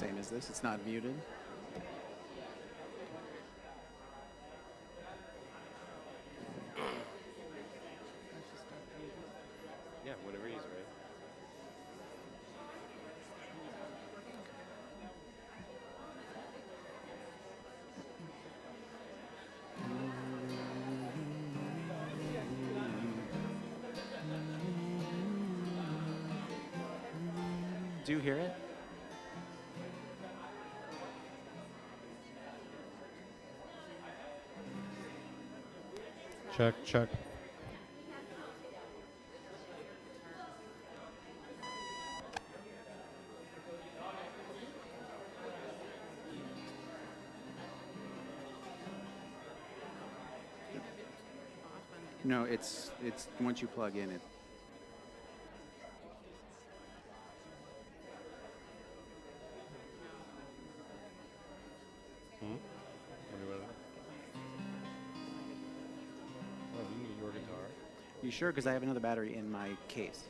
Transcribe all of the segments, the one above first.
same as this. It's not muted. Yeah, whatever he's ready. Do you hear it? Check, check. No, it's once you plug in it. What do you want? Oh, you need your guitar. You sure? Because I have another battery in my case.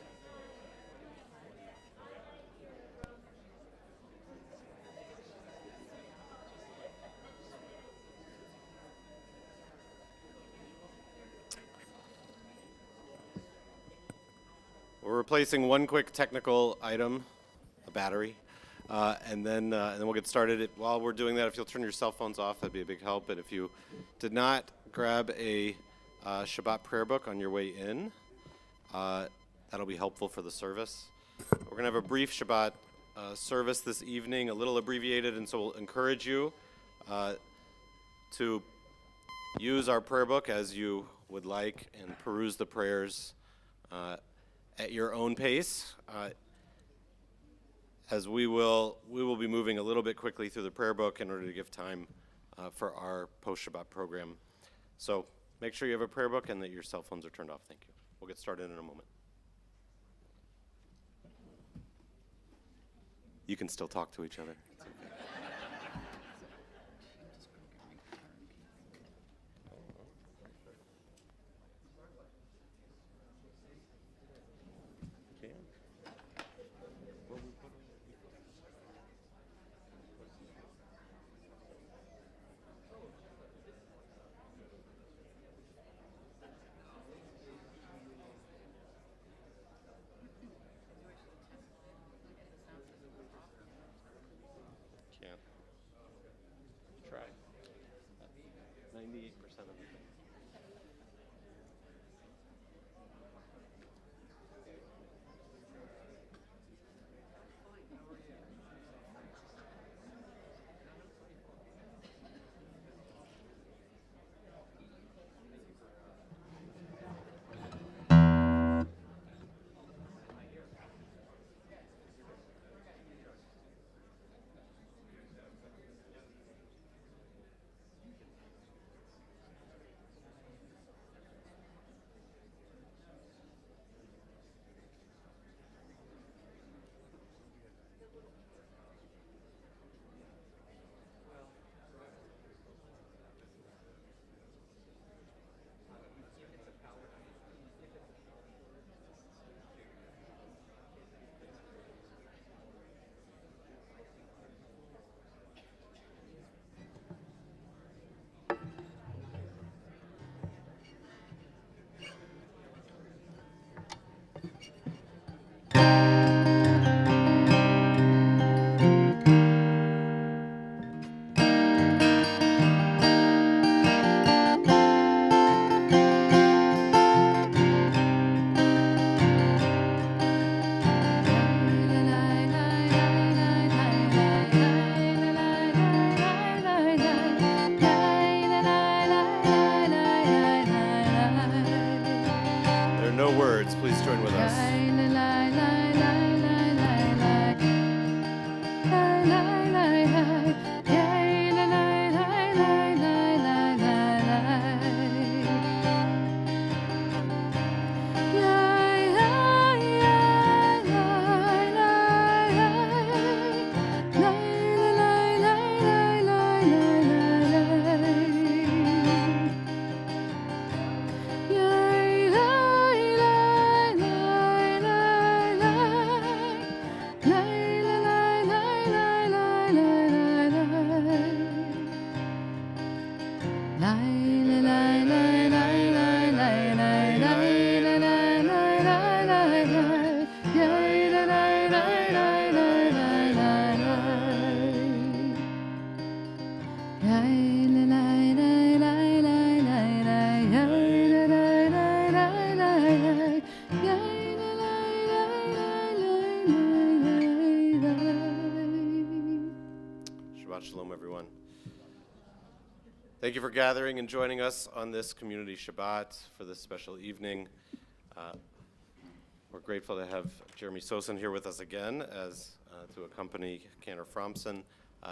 We're replacing one quick technical item, a battery, and then we'll get started. While we're doing that, if you'll turn your cell phones off, that'd be a big help. And if you did not grab a Shabbat prayer book on your way in, that'll be helpful for the service. We're going to have a brief Shabbat service this evening, a little abbreviated, and so we'll encourage you to use our prayer book as you would like and peruse the prayers at your own pace, as we will be moving a little bit quickly through the prayer book in order to give time for our post-Shabbat program. So make sure you have a prayer book and that your cell phones are turned off. Thank you. We'll get started in a moment. You can still talk to each other. It's okay. Can't. Try. 98% of the thing. There are no words. Please join with us. Thank you for gathering and joining us on this Community Shabbat for this special evening. We're grateful to have Jeremy Sosin here with us again as to accompany Cantor Fromson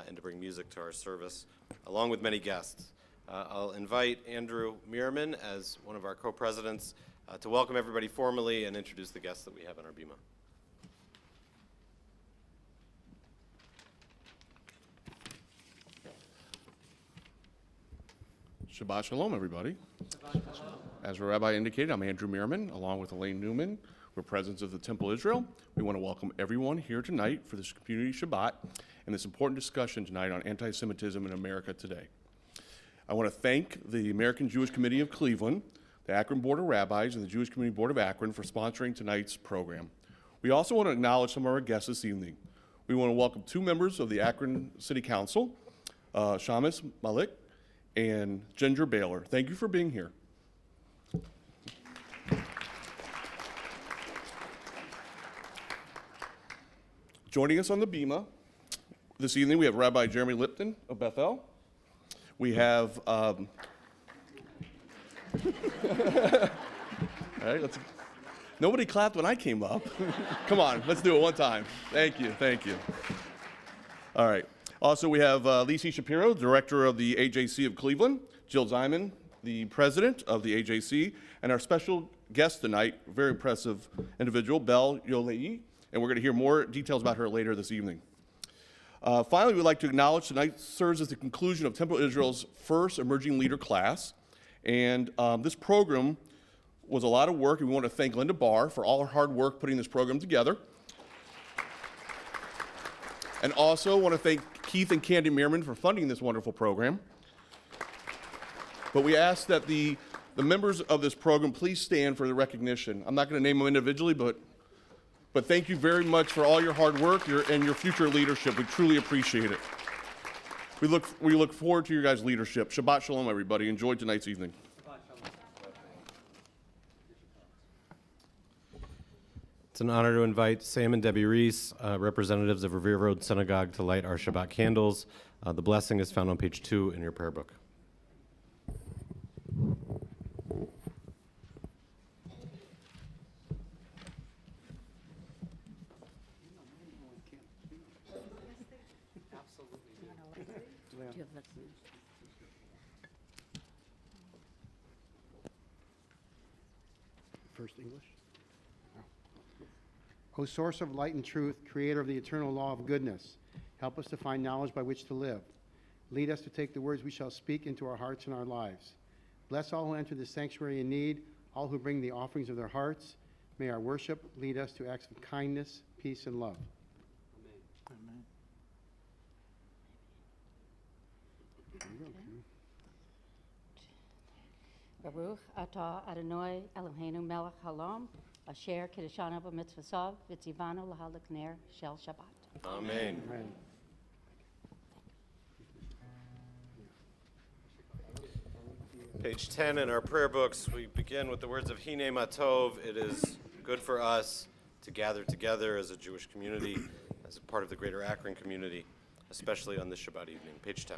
and to bring music to our service, along with many guests. I'll invite Andrew Meerman as one of our co-presidents to welcome everybody formally and introduce the guests that we have on our bima. Shabbat Shalom, everybody. Shabbat Shalom. As our rabbi indicated, I'm Andrew Meerman, along with Elaine Newman. We're presidents of the Temple Israel. We want to welcome everyone here tonight for this community Shabbat and this important discussion tonight on anti-Semitism in America today. I want to thank the American Jewish Committee of Cleveland, the Akron Board of Rabbis, and the Jewish Community Board of Akron for sponsoring tonight's program. We also want to acknowledge some of our guests this evening. We want to welcome two members of the Akron City Council, Shamus Malik and Ginger Baylor. Thank you for being here. Joining us on the bima this evening, we have Rabbi Jeremy Lipton of Bethel. We have, all right, nobody clapped when I came up. Come on, let's do it one time. Thank you, thank you. All right. Also, we have Lisi Shapiro, director of the AJC of Cleveland, Jill Zyman, the president of the AJC, and our special guest tonight, very impressive individual, Belle Yolei, and we're going to hear more details about her later this evening. Finally, we'd like to acknowledge tonight serves as the conclusion of Temple Israel's first emerging leader class, and this program was a lot of work, and we want to thank Linda Barr for all her hard work putting this program together. And also want to thank Keith and Candy Meerman for funding this wonderful program. But we ask that the members of this program please stand for the recognition. I'm not going to name them individually, but thank you very much for all your hard work and your future leadership. We truly appreciate it. We look forward to your guys' leadership. Shabbat Shalom, everybody. Enjoy tonight's evening. It's an honor to invite Sam and Debbie Reese, representatives of Revere Road Synagogue, to light our Shabbat candles. The blessing is found on page 2 in your prayer book. First English. O source of light and truth, creator of the eternal law of goodness, help us to find knowledge by which to live. Lead us to take the words we shall speak into our hearts and our lives. Bless all who enter this sanctuary in need, all who bring the offerings of their hearts. May our worship lead us to acts of kindness, peace, and love. Amen. Baruch atah Adonai Eloheinu melech haolam, asher kiddushanu b'mitzvosav v'tzivanu l'hadlik ner shel Shabbat. Amen. Amen. Page 10 in our prayer books, we begin with the words of Hine Matov. It is good for us to gather together as a Jewish community, as a part of the greater Akron community, especially on this Shabbat evening. Page 10.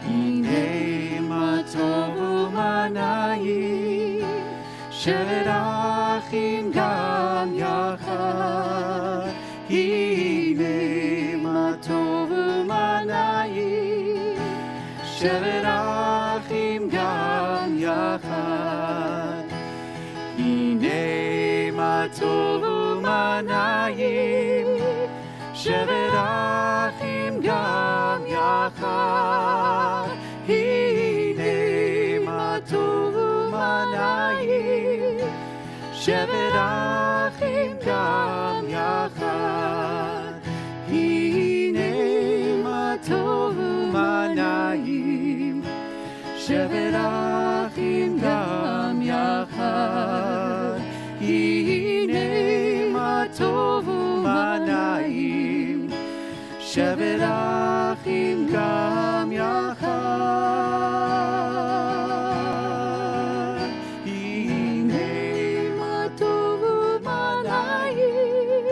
Hine matov u'manayim shevet achim gam yachad. Hine matov u'manayim shevet achim gam yachad. Hine matov u'manayim shevet achim gam yachad. Hine matov u'manayim shevet achim gam yachad. Hine matov u'manayim shevet achim gam yachad. Hine matov u'manayim shevet achim gam yachad. Hine matov u'manayim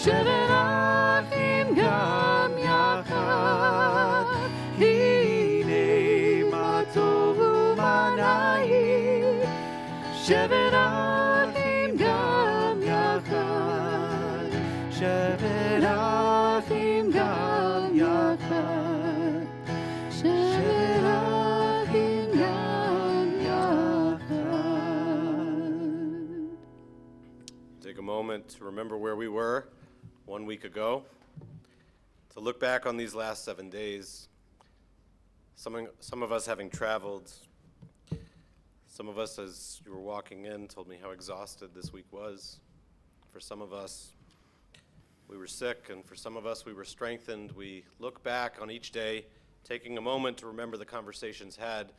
shevet moment to remember where we were 1 week ago, to look back on these last 7 days, some of us having traveled, some of us as you were walking in told me how exhausted this week was. For some of us, we were sick, and for some of us, we were strengthened. We look back on each day, taking a moment to remember the conversations had,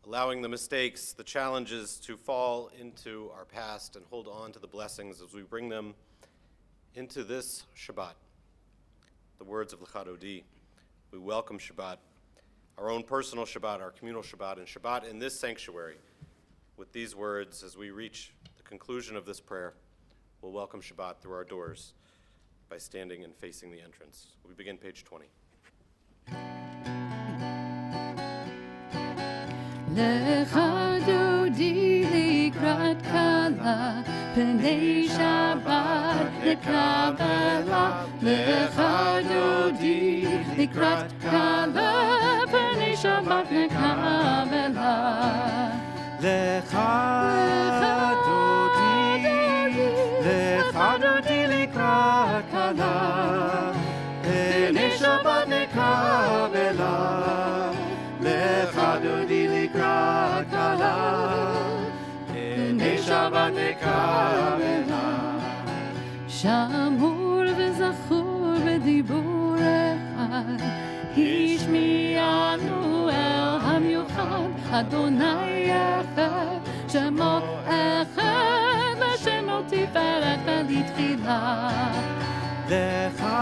allowing the mistakes, the challenges to fall into our past and hold on to the blessings as we bring them into this Shabbat. The words of L'chadodi. We welcome Shabbat, our own personal Shabbat, our communal Shabbat, and Shabbat in this sanctuary. With these words, as we reach the conclusion of this prayer, we'll welcome Shabbat through our doors by standing and facing the entrance. We begin page 20. Lecha dodi likrat kala, pnei Shabbat nekabela. Lecha dodi likrat kala, pnei Shabbat nekabela. Lecha dodi likrat kala, pnei Shabbat nekabela. Lecha dodi likrat kala, pnei Shabbat nekabela. שמור וזכור בדיבור אחד, השמיענו אל המיוחד, אדוני אחד, שמו אחד, ושמו תפארת לתחילה. Lecha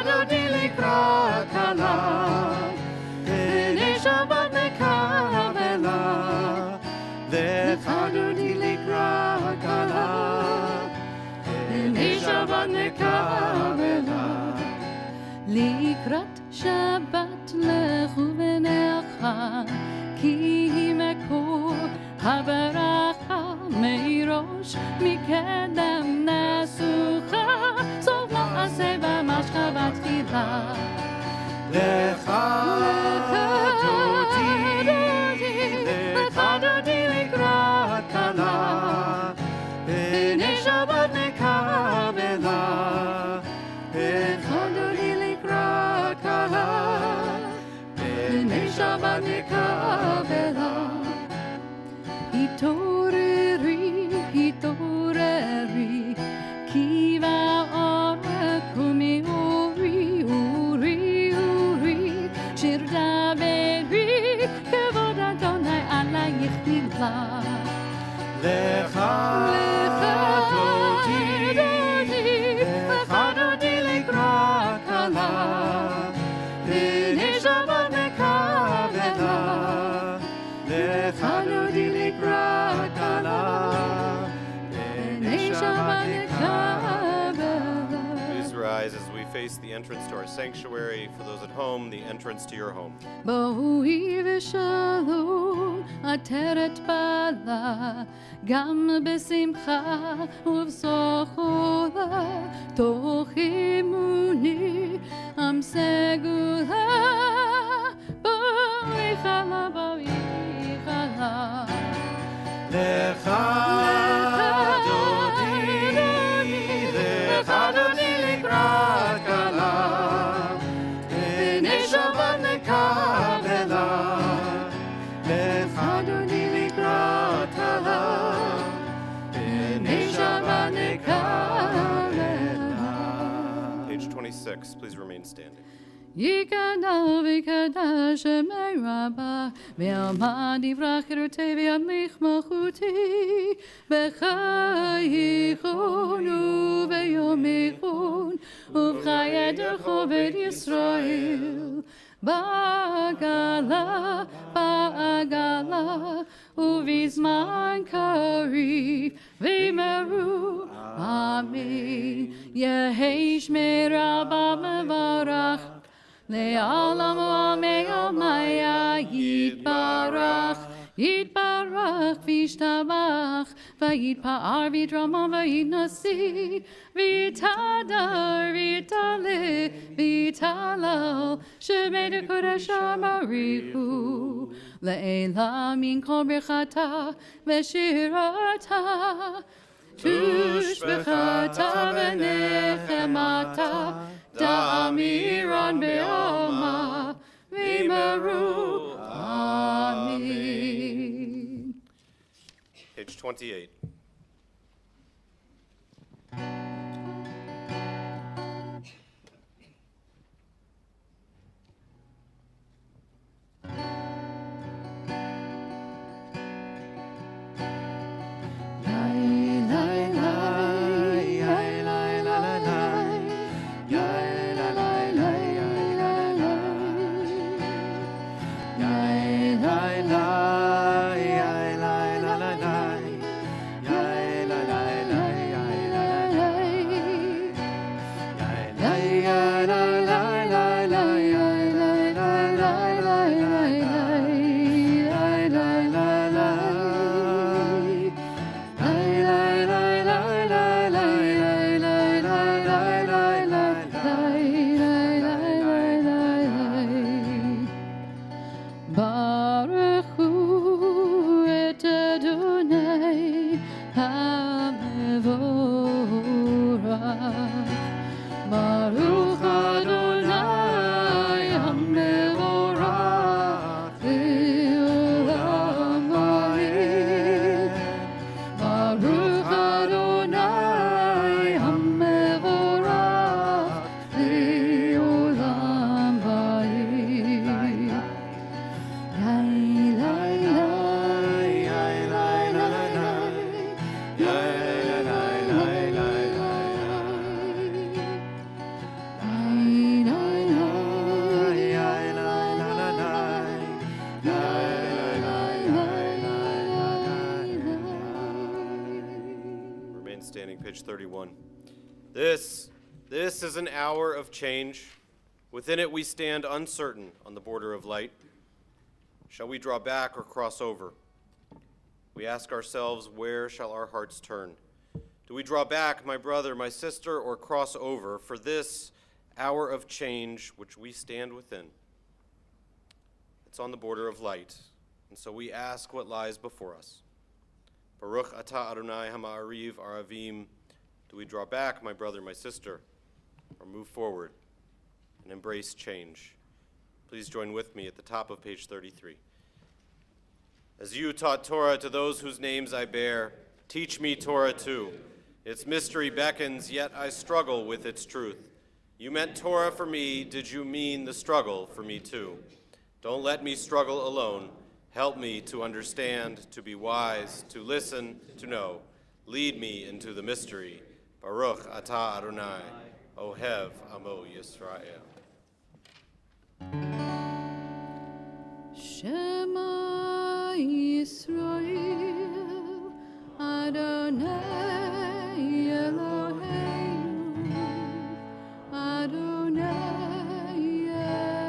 dodi likrat kala, pnei Shabbat nekabela. Lecha dodi likrat kala, pnei Shabbat nekabela. לקראת שבת לכו ונלכה, כי היא מקור הברכה, מראש מקדם נסוכה, סוף לא עשה במשכה בתחילה. Lecha dodi likrat kala, pnei Shabbat nekabela. Lecha dodi likrat kala, pnei Shabbat nekabela. התעוררי, התעוררי, כי באור קומי אורי, אורי, אורי, שיר דברי, כבוד אדוני עלייך נגלה. Lecha dodi likrat kala, pnei Shabbat nekabela. Lecha dodi likrat kala, pnei Shabbat nekabela. Please rise as we face the entrance to our sanctuary. For those at home, the entrance to your home. בואי ושלום עטרת בעלה, גם בשמחה ובשמחה, תוך אמוני עם סגולה, בואי חלה, בואי חלה. Lecha dodi likrat kala, pnei Shabbat nekabela. Lecha dodi likrat kala, pnei Shabbat nekabela. Page 26, please remain standing. יקדש ויקדש שמי רבה, ועמד יברח חירותי וימליך מלכותי, בחייכון וביומיכון, ובחיי דרכו בית ישראל. בעגלה, בעגלה, ובזמן קריב, ויאמרו אמן. יהי שמי רבה מברך, לעולם ועמי עלמיה יתברך, יתברך וישתבח, ויתפאר ויתרומם ויתנשא, ויתהדר ויתעלה ויתהלל, שמי דקודש אמריהו, לעילה מן כל ברכתה ושירתה. תושבחתה ונחמתה, דאמירן בעלמא, ויאמרו אמן. Page 28. Page 31. This is an hour of change. Within it we stand uncertain on the border of light. Shall we draw back or cross over? We ask ourselves, where shall our hearts turn? Do we draw back, my brother, my sister, or cross over for this hour of change which we stand within? It's on the border of light, and so we ask what lies before us. Baruch atah Adonai ha'ma'ariv aravim. Do we draw back, my brother, my sister, or move forward and embrace change? Please join with me at the top of page 33. As you taught Torah to those whose names I bear, teach me Torah too. Its mystery beckons, yet I struggle with its truth. You meant Torah for me, did you mean the struggle for me too? Don't let me struggle alone. Help me to understand, to be wise, to listen, to know. Lead me into the mystery. Baruch atah Adonai, Ohev Amo Yisrael. Shema Yisrael, Adonai Eloheinu, Adonai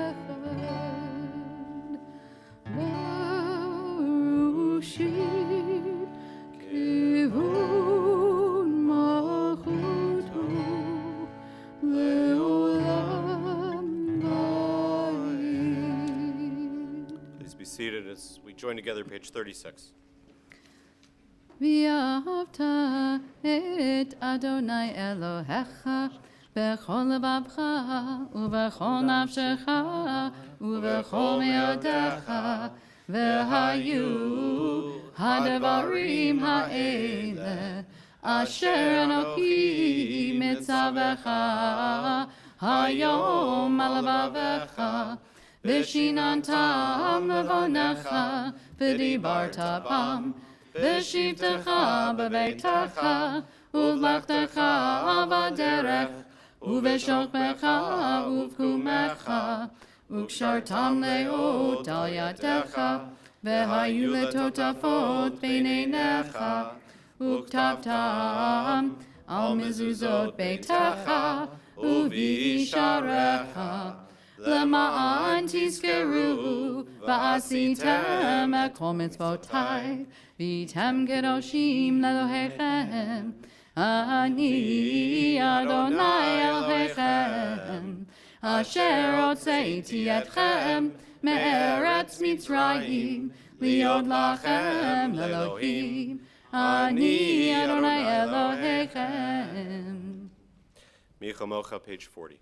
Echad, Baruchit Kivun Malchuto, Leolam Vayim. Please be seated as we join together, page 36. ואהבת את אדוני אלוהיך בכל לבבך ובכל נפשך ובכל מאודיך, והיו הדברים האלה אשר אנוכי מצווך היום על לבבך, ושיננתם לבניך ודיברת בם, בשבתך בביתך ובלכתך בדרך ובשוכבך ובקומך, וקשרתם לאות על ידך, והיו לטוטפות בין עיניך, וכתבתם על מזוזות ביתך ובישעריך, למען תזכרו ועשיתם את כל מצוותיי, והייתם קדושים לאלוהיכם. אני אדוני אלוהיכם, אשר הוצאתי אתכם מארץ מצרים, להיות לכם לאלוהים. אני אדוני אלוהיכם. Micha Mocha, page 40.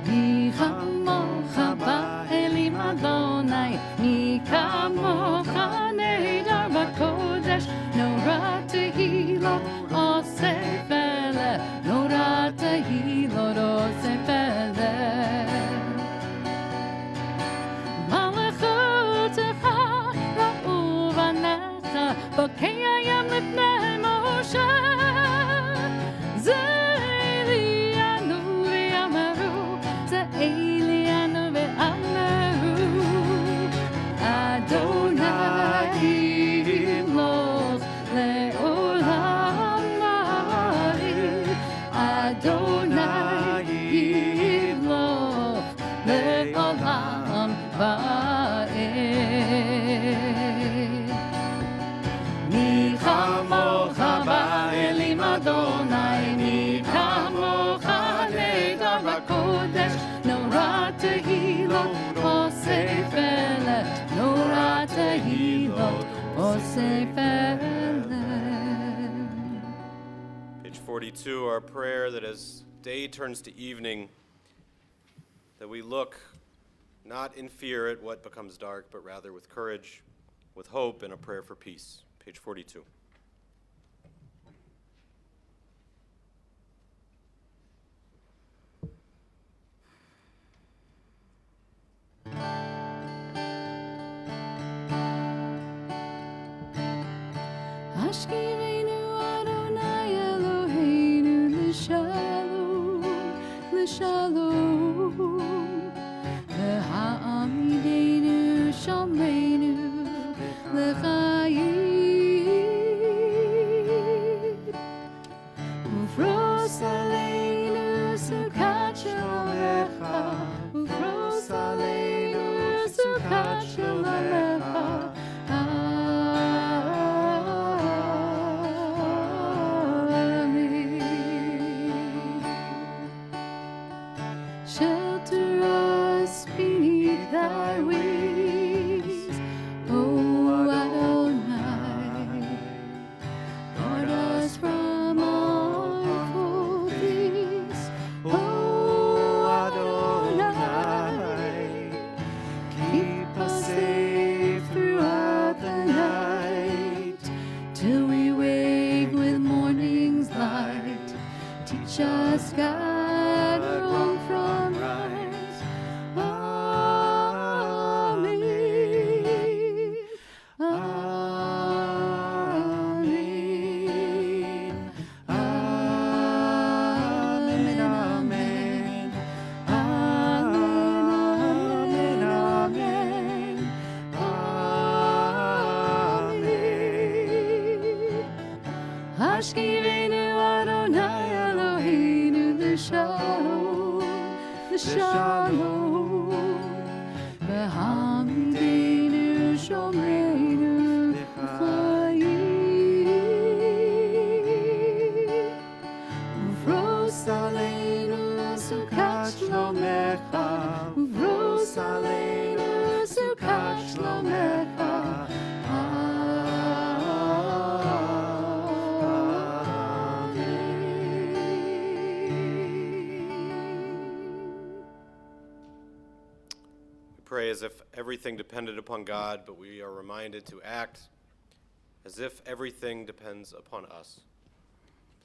מי כמוך באלים אדוני, מי כמוך נהדר בקודש, נורא תהילות עושה פלא, נורא תהילות עושה פלא. מלכותך ראו בניך, בוקי הים לפני משה. Elianu ve'amaru, Adonai yimloch le'olam va'ed, Adonai yimloch le'olam va'ed. Mi chamocha ba'elim Adonai, mi chamocha nehedar b'kodesh, נורא תהילות עושה פלא, נורא תהילות עושה פלא. Page 42, our prayer that as day turns to evening, that we look not in fear at what becomes dark, but rather with courage, with hope, and a prayer for peace. Page 42. Ashkivenu Adonai Eloheinu l'shalom, l'shalom. V'ha'amidenu shomreinu l'chayim. Ufros aleinu sukat shalomecha, ufros aleinu sukat shalomecha. Shelter us beneath thy wings, O Adonai. Guard us from all evil things, O Adonai. Keep us safe throughout the night, till we wake with morning's light. Teach us, guide wrong from right. Amen. Amen. Amen. Amen. Amen. Amen. Amen. Ashkivenu Adonai Eloheinu l'shalom, l'shalom. V'hamidenu shomreinu l'chayim. Ufros aleinu sukat shlomecha, ufros aleinu sukat shlomecha. Pray as if everything depended upon God, but we are reminded to act as if everything depends upon us.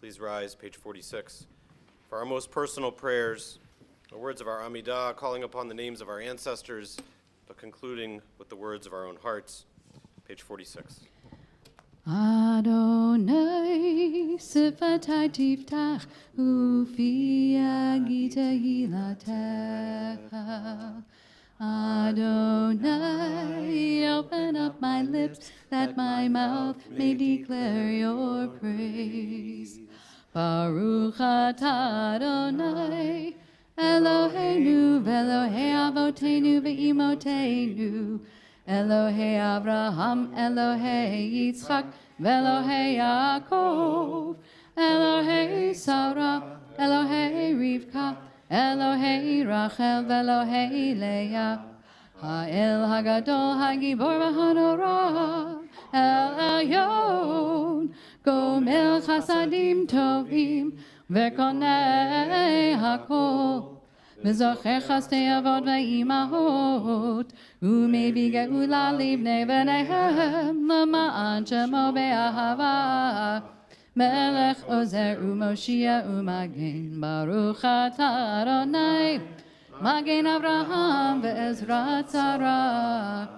Please rise, page 46. For our most personal prayers, the words of our Amidah, calling upon the names of our ancestors, but concluding with the words of our own hearts. Page 46. Adonai sifatai tiftach ufi agita hilatecha. Adonai, open up my lips, that my mouth may declare your praise. Baruch atah Adonai, Eloheinu v'Elohei avotenu v'imotenu, Elohei Avraham, Elohei Yitzchak, v'Elohei Yaakov, Elohei Sarah, Elohei Rivka, Elohei Rachel, v'Elohei Leah, Ha'el Hagadol, Hagibor v'Hanorah, El Elyon, Gomel Chasadim Tovim, V'Konei Hakol, V'Zocher Chastei Avot V'Imahot, U'Mevi Geula Livnei V'Nehem, L'Ma'an Shemo Be'ahava, Melech Ozer U'Moshia U'Magen, Baruch atah Adonai, Magen Avraham Ve'ezrat Sarah,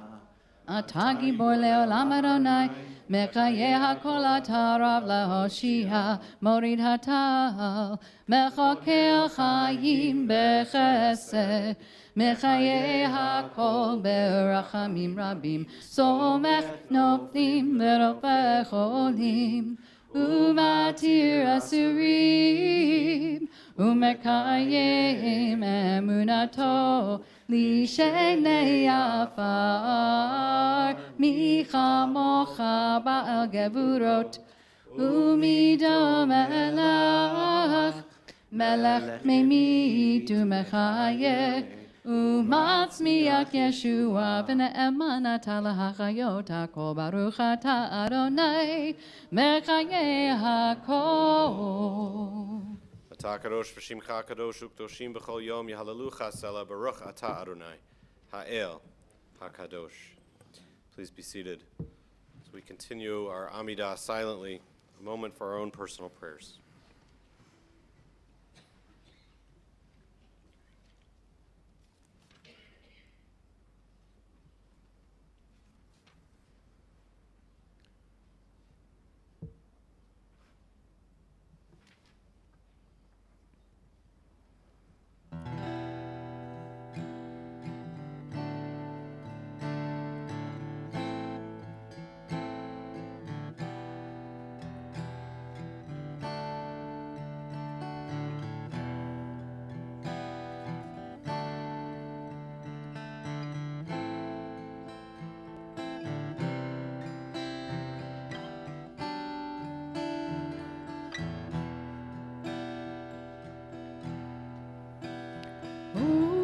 Atah Gibor Le'olam Adonai, Mechaye HaKol atah Rav LaHoshia, Morid Hatal, Mechakel Chayim Bechesed, Mechaye HaKol Berachamim Rabim, Somech Noflim V'Rofech Olim, Umatir Asurim, Umekayim Emunato, Lishenei Afar, Micha Mocha Ba'al Gevurot, Umidom Melech, Melech Meimit Umechayeh, Umatzmiach Yeshua V'ne'eman atah lahachayot hakol, Baruch atah Adonai Mechayeh hakol. Atah kadosh v'shimcha kadosh u'kdoshim b'chol yom yehallelu chasela baruch atah Adonai ha'el hakadosh. Please be seated as we continue our Amidah silently, a moment for our own personal prayers.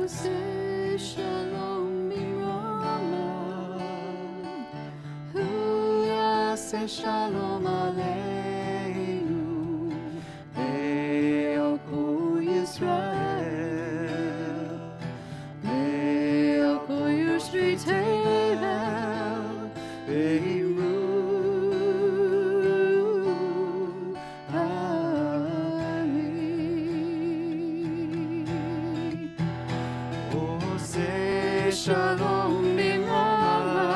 Say shalom bimrama, hu yaseh shalom aleinu, ve'alku Yisrael, ve'alku Yoshvi tevel, ve'imru Shalom bimrama,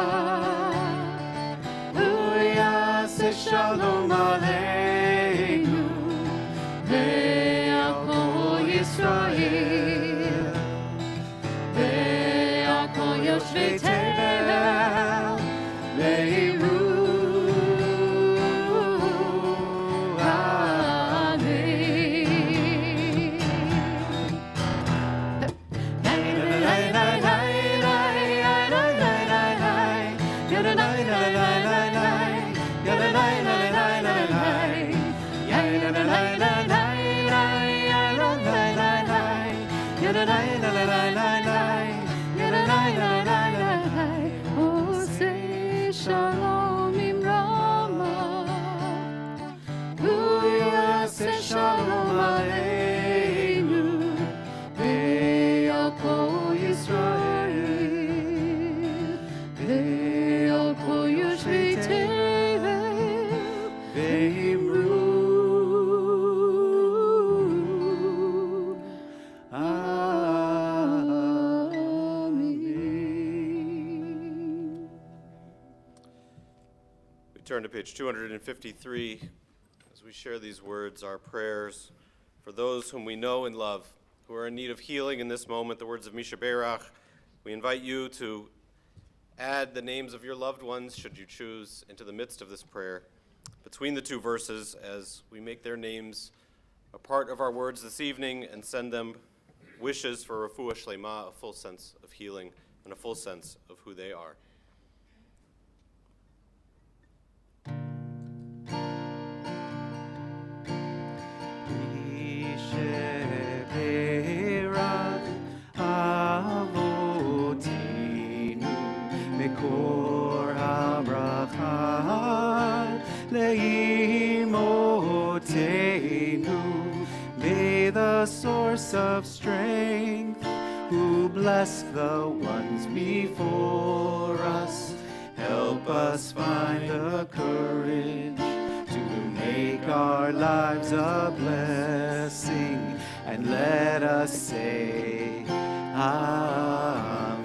hu yaseh shalom aleinu, ve'al kol Yisrael, ve'al kol yoshvei tevel, ve'imru Oh, say shalom imrama, hu yaseh shalom aleinu, ve'al kol Yisrael, ve'al kol yoshvei tevel, ve'imru Turn to page 253 as we share these words, our prayers for those whom we know and love, who are in need of healing in this moment, the words of Misha Berach. We invite you to Add the names of your loved ones, should you choose, into the midst of this prayer between the two verses as we make their names a part of our words this evening and send them wishes for refuah shlema, a full sense of healing and a full sense of who they are. מקור הברכה לאמותינו, may the source of strength, who bless the ones before us, help us find the courage to make our lives a blessing, and let us say Amen.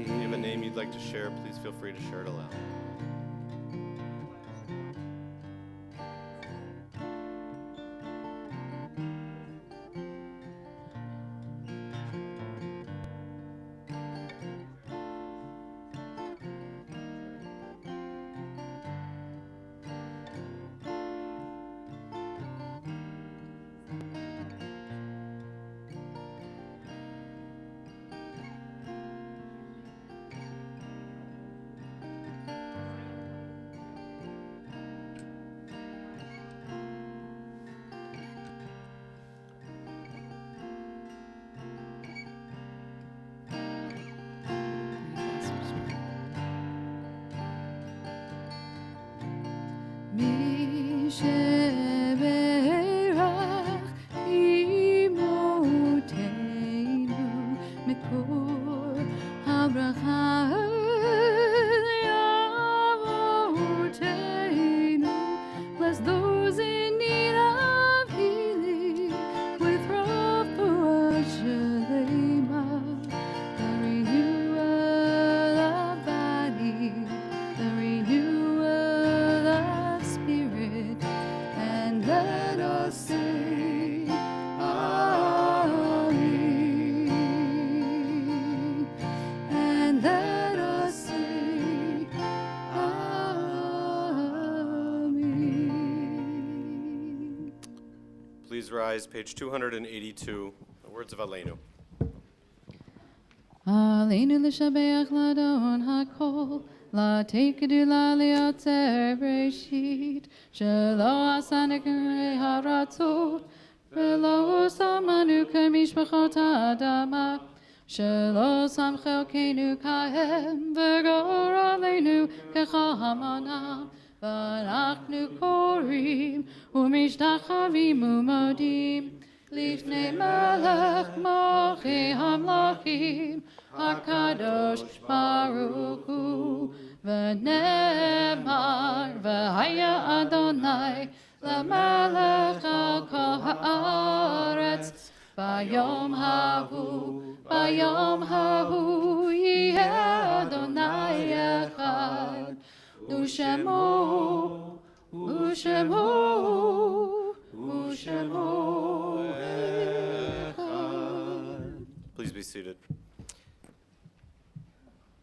If you have a name you'd like to share, please feel free to share it aloud. מי שברך אמותינו, מקור הברכה לאבותינו. Bless those in need of healing with refuah shlema, the renewal of body, the renewal of spirit, and let us say Amen, and let us say Amen. Please rise, page 282, the words of Aleinu. עלינו לשבח לאדון הכל, לתת גדולה ליוצר בראשית, שלא עשנו כנראה הרצות, ולא שמנו כמשפחות האדמה, שלא שם חלקנו כהם, וגור עלינו כחמנה, ואנחנו קוראים ומשתחווים ומודים לפני מלך מלכי המלכים, הקדוש ברוך הוא. ונאמר, והיה אדוני למלך על כל הארץ, ביום ההוא יהיה אדוני אחד, ושמו אחד. Please be seated.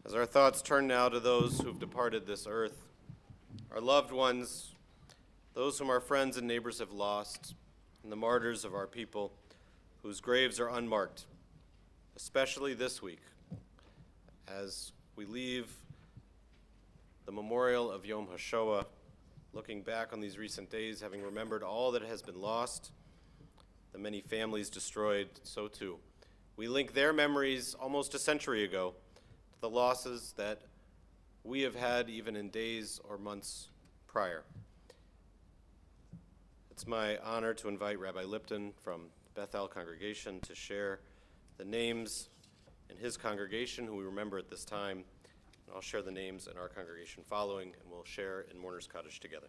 As our thoughts turn now to those who've departed this earth, our loved ones, those whom our friends and neighbors have lost, and the martyrs of our people whose graves are unmarked, especially this week, as we leave the memorial of Yom HaShoah, looking back on these recent days, having remembered all that has been lost, the many families destroyed, so too. We link their memories almost a century ago to the losses that we have had even in days or months prior. It's my honor to invite Rabbi Lipton from Bethel congregation to share the names in his congregation who we remember at this time. And I'll share the names in our congregation following, and we'll share in Mourner's Cottage together.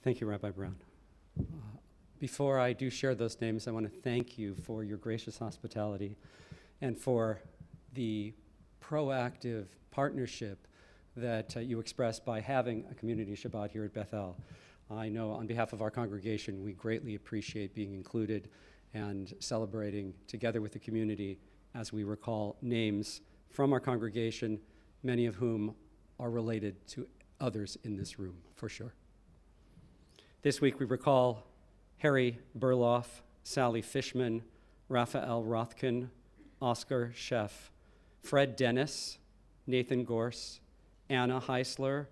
Thank you, Rabbi Brown. Before I do share those names, I want to thank you for your gracious hospitality and for the proactive partnership that you expressed by having a community Shabbat here at Bethel. I know on behalf of our congregation, we greatly appreciate being included and celebrating together with the community as we recall names from our congregation, many of whom are related to others in this room, for sure. This week we recall Harry Burloff, Sally Fishman, Raphael Rothkin, Oscar Sheff, Fred Dennis, Nathan Gorse, Anna Heisler,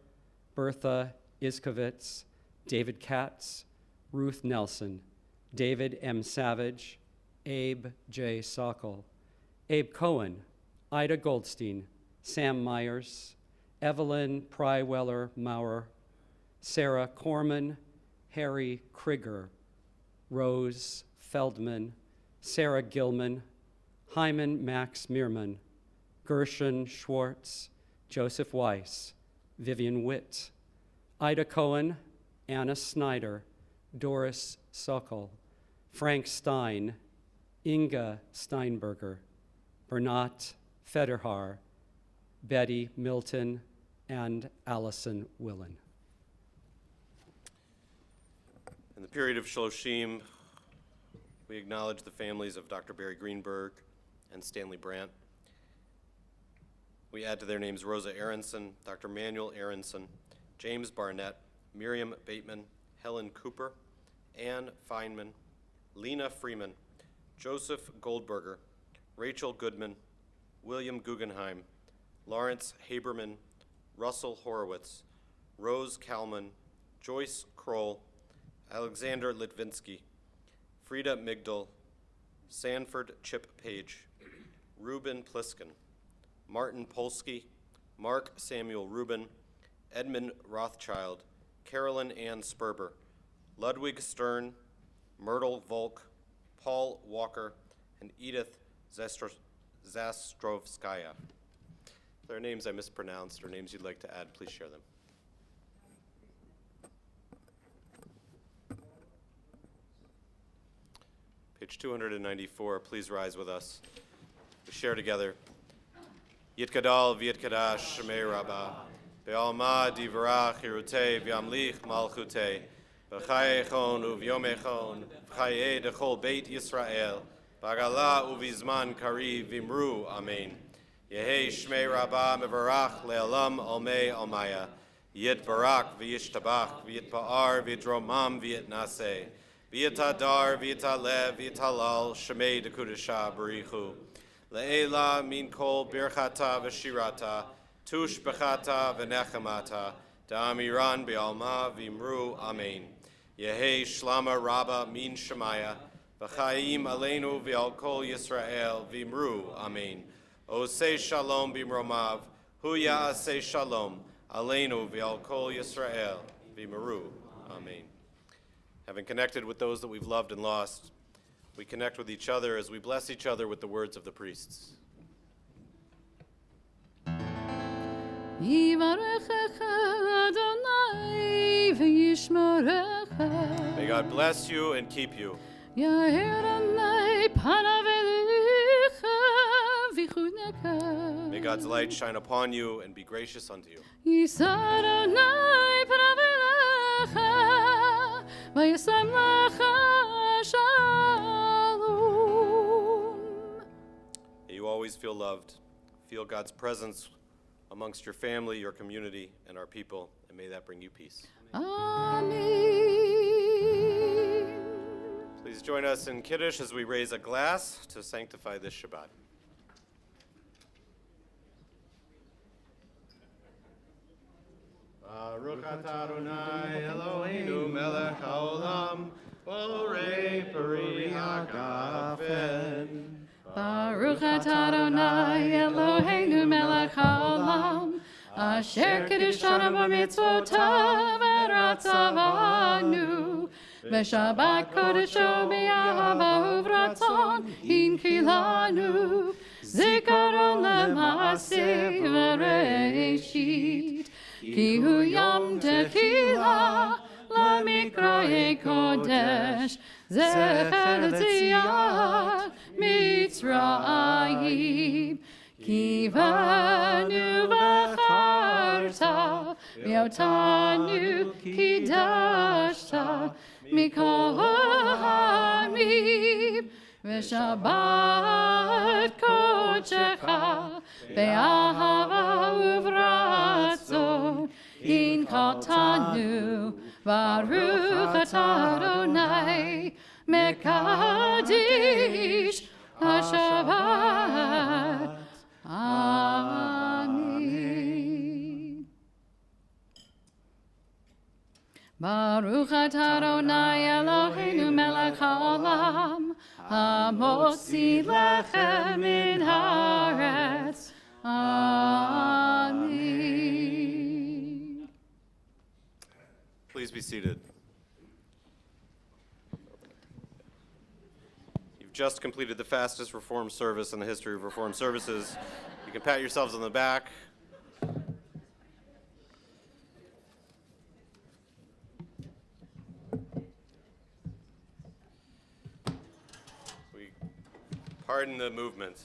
Bertha Iskovitz, David Katz, Ruth Nelson, David M. Savage, Abe J. Sokol, Abe Cohen, Ida Goldstein, Sam Myers, Evelyn Pryweller Maurer, Sarah Corman, Harry Krieger, Rose Feldman, Sarah Gilman, Hyman Max Meerman, Gershon Schwartz, Joseph Weiss, Vivian Witt, Ida Cohen, Anna Snyder, Doris Sokol, Frank Stein, Inga Steinberger, Bernat Federhar, Betty Milton, and Allison Willen. In the period of Shloshim, we acknowledge the families of Dr. Barry Greenberg and Stanley Brandt. We add to their names Rosa Aronson, Dr. Manuel Aronson, James Barnett, Miriam Bateman, Helen Cooper, Ann Feynman, Lena Freeman, Joseph Goldberger, Rachel Goodman, William Guggenheim, Lawrence Haberman, Russell Horowitz, Rose Kalman, Joyce Kroll, Alexander Litvinsky, Frida Migdal, Sanford Chip Page, Reuben Pliskin, Martin Polsky, Mark Samuel Rubin, Edmund Rothschild, Carolyn Ann Sperber, Ludwig Stern, Myrtle Volk, Paul Walker, and Edith Zastrovskaya. If there are names I mispronounced or names you'd like to add, please share them. Page 294, please rise with us. We share together. Yitkadal v'yitkadash shemei rabbah, be'alma divrach hirutei v'yamlich malchutei, v'chayechon u'v'yomechon, v'chayei dechol beit Yisrael, b'agala u'v'zman kariv v'imru, amen. Yehei shmei rabbah mevarach le'alam almei almaya, yitbarak v'yishtabach v'yitpa'ar v'yitromam v'yitnaseh, v'yitadar v'yitalev v'yitalal shemei dekudesha barichu. Le'ela min kol birchata v'shirata, tush bechata v'nechemata, da'amiran be'alma v'imru, amen. Yehei shlama rabba min shemaya, v'chaim aleinu v'al kol Yisrael v'imru, amen. Osei shalom b'mromav, hu ya'aseh shalom, aleinu v'al kol Yisrael v'imru, amen. Having connected with those that we've loved and lost, we connect with each other as we bless each other with the words of the priests. May God bless you and keep you. May God's light shine upon you and be gracious unto you. You always feel loved. Feel God's presence amongst your family, your community, and our people, and may that bring you peace. Amen. Please join us in Kiddush as we raise a glass to sanctify this Shabbat. Baruch atah Adonai Eloheinu melech haolam, borei peri hagafen. Baruch atah Adonai Eloheinu melech haolam, asher kiddushanu b'mitzvotav v'ratzavanu, v'shabbat kodesho b'yahava uvratzon hinkilanu, zikaron l'maaseh v'reishit, ki hu yom tequila l'mikraye kodesh, zecher l'tziyah Mitzrayim, ki vanu v'charta, v'yotanu kidashta, mikol ha'amim, v'shabbat kodecha, be'ahava uvratzon, in katanu, baruch atah Adonai, mekadish HaShabbat. Amen. Baruch atah Adonai Eloheinu melech haolam, hamotzi lechem min haaretz. Amen. Please be seated. You've just completed the fastest Reform service in the history of Reform services. You can pat yourselves on the back. Pardon the movement.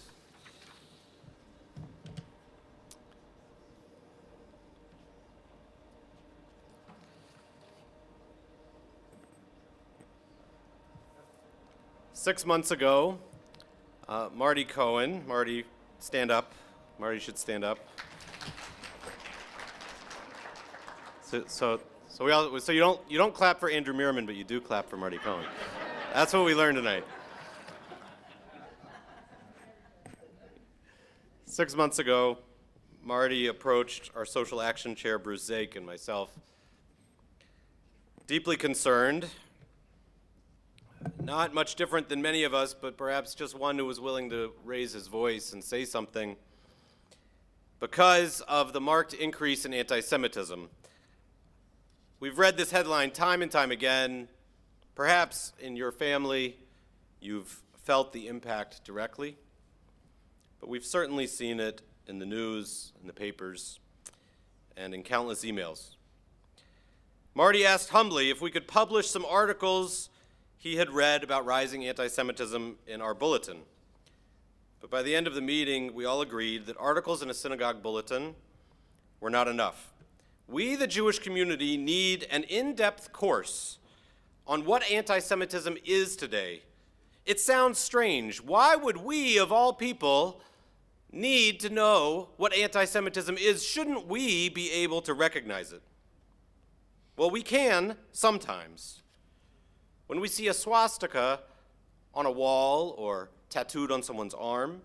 Six months ago, Marty Cohen, Marty, stand up. Marty should stand up. So you don't clap for Andrew Merriman, but you do clap for Marty Cohen. That's what we learned tonight. 6 months ago, Marty approached our social action chair, Bruce Zake, and myself, deeply concerned, not much different than many of us, but perhaps just one who was willing to raise his voice and say something, because of the marked increase in anti-Semitism. We've read this headline time and time again. Perhaps in your family, you've felt the impact directly. But we've certainly seen it in the news, in the papers, and in countless emails. Marty asked humbly if we could publish some articles he had read about rising anti-Semitism in our bulletin. But by the end of the meeting, we all agreed that articles in a synagogue bulletin were not enough. We, the Jewish community, need an in-depth course on what anti-Semitism is today. It sounds strange. Why would we, of all people, need to know what anti-Semitism is? Shouldn't we be able to recognize it? Well, we can sometimes. When we see a swastika on a wall or tattooed on someone's arm,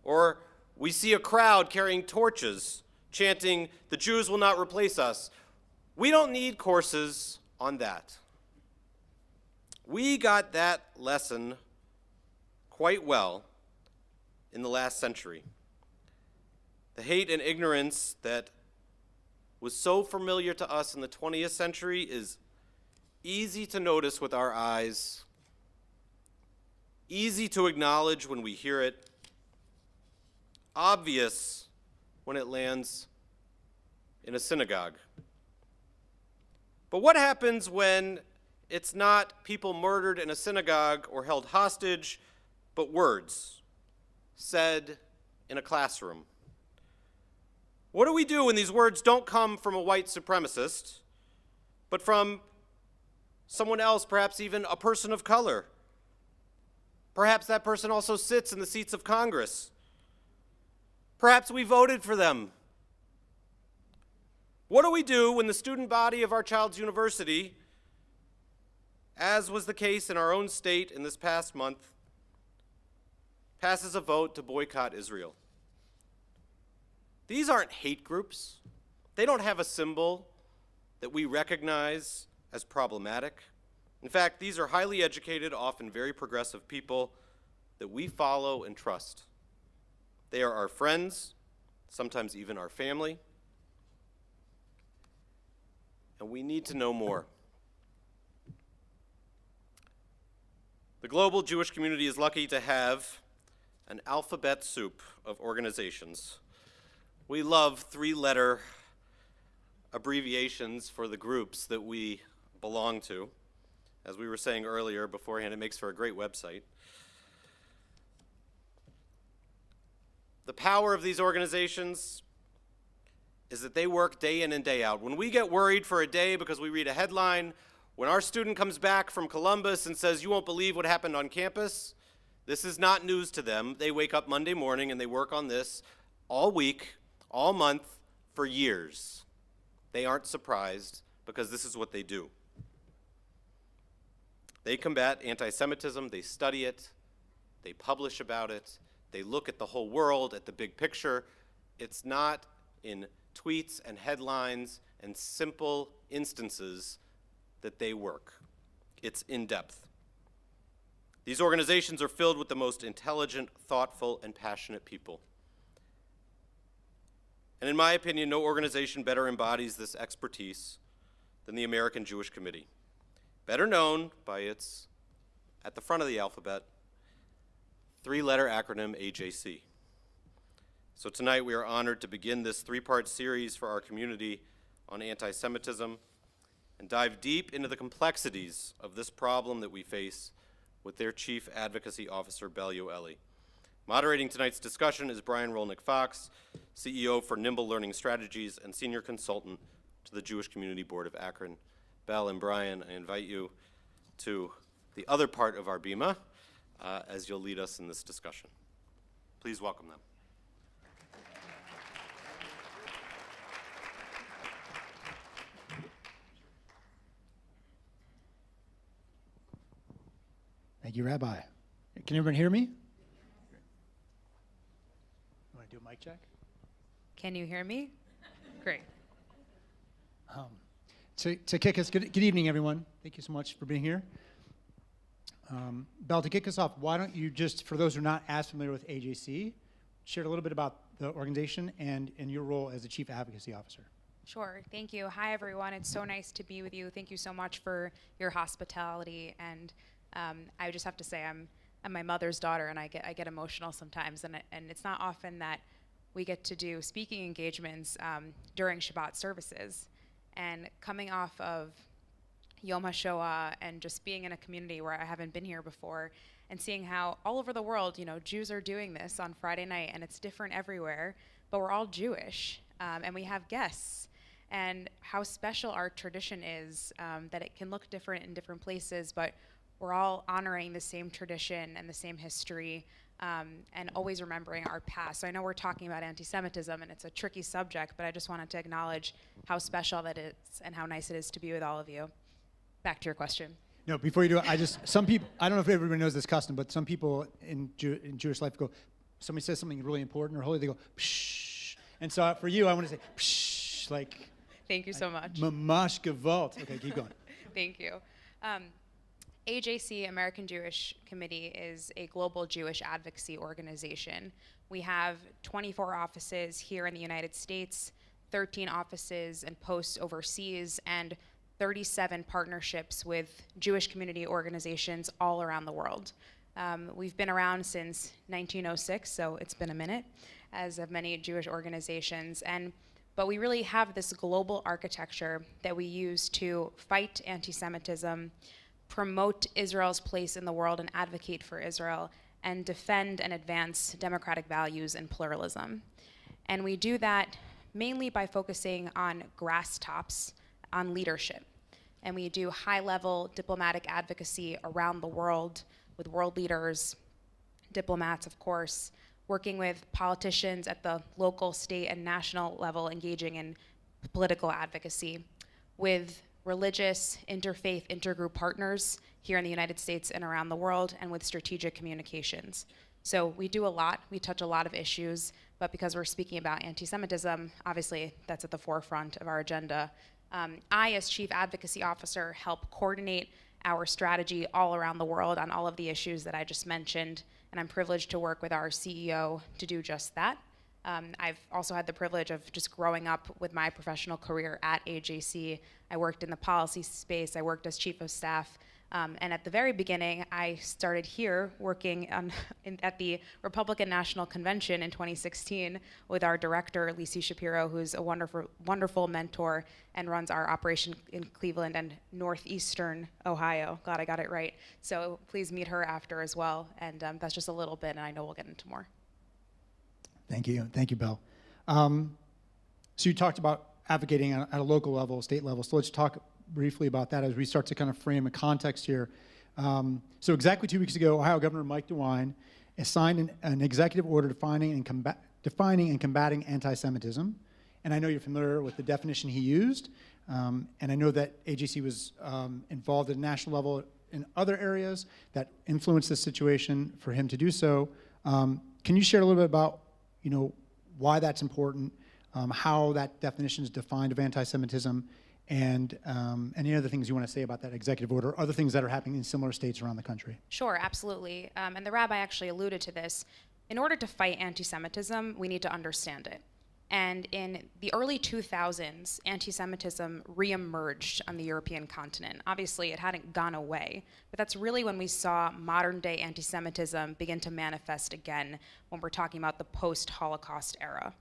or we see a crowd carrying torches chanting, "The Jews will not replace us," we don't need courses on that. We got that lesson quite well in the last century. The hate and ignorance that was so familiar to us in the 20th century is easy to notice with our eyes, easy to acknowledge when we hear it, obvious when it lands in a synagogue. But what happens when it's not people murdered in a synagogue or held hostage, but words said in a classroom? What do we do when these words don't come from a white supremacist, but from someone else, perhaps even a person of color? Perhaps that person also sits in the seats of Congress. Perhaps we voted for them. What do we do when the student body of our child's university, as was the case in our own state in this past month, passes a vote to boycott Israel? These aren't hate groups. They don't have a symbol that we recognize as problematic. In fact, these are highly educated, often very progressive people that we follow and trust. They are our friends, sometimes even our family, and we need to know more. The global Jewish community is lucky to have an alphabet soup of organizations. We love three-letter abbreviations for the groups that we belong to. As we were saying earlier beforehand, it makes for a great website. The power of these organizations is that they work day in and day out. When we get worried for a day because we read a headline, when our student comes back from Columbus and says, "You won't believe what happened on campus," this is not news to them. They wake up Monday morning and they work on this all week, all month, for years. They aren't surprised because this is what they do. They combat anti-Semitism, they study it, they publish about it, they look at the whole world, at the big picture. It's not in tweets and headlines and simple instances that they work. It's in depth. These organizations are filled with the most intelligent, thoughtful, and passionate people. And in my opinion, no organization better embodies this expertise than the American Jewish Committee, better known by its, at the front of the alphabet, three-letter acronym AJC. So tonight we are honored to begin this three-part series for our community on anti-Semitism and dive deep into the complexities of this problem that we face with their Chief Advocacy Officer, Belio Eli. Moderating tonight's discussion is Brian Rolnick-Fox, CEO for Nimble Learning Strategies and Senior Consultant to the Jewish Community Board of Akron. Bell and Brian, I invite you to the other part of our bima as you'll lead us in this discussion. Please welcome them. Thank you, Rabbi. Can everyone hear me? You want to do a mic check? Can you hear me? Great. To kick us, good evening, everyone. Thank you so much for being here. Belle, to kick us off, why don't you just, for those who are not as familiar with AJC, share a little bit about the organization and your role as the Chief Advocacy Officer. Sure. Thank you. Hi, everyone. It's so nice to be with you. Thank you so much for your hospitality. And I just have to say, I'm my mother's daughter, and I get emotional sometimes. And it's not often that we get to do speaking engagements during Shabbat services. And coming off of Yom HaShoah and just being in a community where I haven't been here before, and seeing how all over the world, Jews are doing this on Friday night, and it's different everywhere, but we're all Jewish, and we have guests, and how special our tradition is, that it can look different in different places, but we're all honoring the same tradition and the same history, and always remembering our past. So I know we're talking about anti-Semitism, and it's a tricky subject, but I just wanted to acknowledge how special that is and how nice it is to be with all of you. Back to your question. No, before you do it, some people, I don't know if everybody knows this custom, but some people in Jewish life go, somebody says something really important or holy, they go, pshh. And so for you, I want to say, pshh, like. Thank you so much. Mamash gewalt. Okay, keep going. Thank you. AJC, American Jewish Committee, is a global Jewish advocacy organization. We have 24 offices here in the United States, 13 offices and posts overseas, and 37 partnerships with Jewish community organizations all around the world. We've been around since 1906, so it's been a minute, as have many Jewish organizations. But we really have this global architecture that we use to fight anti-Semitism, promote Israel's place in the world and advocate for Israel, and defend and advance democratic values and pluralism. And we do that mainly by focusing on grass tops, on leadership. And we do high-level diplomatic advocacy around the world with world leaders, diplomats, of course, working with politicians at the local, state, and national level, engaging in political advocacy, with religious, interfaith, intergroup partners here in the United States and around the world, and with strategic communications. So we do a lot, we touch a lot of issues, but because we're speaking about anti-Semitism, obviously that's at the forefront of our agenda. I, as Chief Advocacy Officer, help coordinate our strategy all around the world on all of the issues that I just mentioned, and I'm privileged to work with our CEO to do just that. I've also had the privilege of just growing up with my professional career at AJC. I worked in the policy space, I worked as Chief of Staff, and at the very beginning, I started here working at the Republican National Convention in 2016 with our director, Lisi Shapiro, who's a wonderful mentor and runs our operation in Cleveland and northeastern Ohio. Glad I got it right. So please meet her after as well. And that's just a little bit, and I know we'll get into more. Thank you, Belle. So you talked about advocating at a local level, state level. So let's talk briefly about that as we start to kind of frame a context here. So exactly 2 weeks ago, Ohio Governor Mike DeWine signed an executive order defining and defining and combating anti-Semitism. And I know you're familiar with the definition he used. And I know that AJC was involved at a national level in other areas that influenced this situation for him to do so. Can you share a little bit about, why that's important, how that definition is defined of anti-Semitism, and any other things you want to say about that executive order, other things that are happening in similar states around the country? Sure, absolutely. And the rabbi actually alluded to this. In order to fight anti-Semitism, we need to understand it. And in the early 2000s, anti-Semitism reemerged on the European continent. Obviously, it hadn't gone away, but that's really when we saw modern-day anti-Semitism begin to manifest again when we're talking about the post-Holocaust era.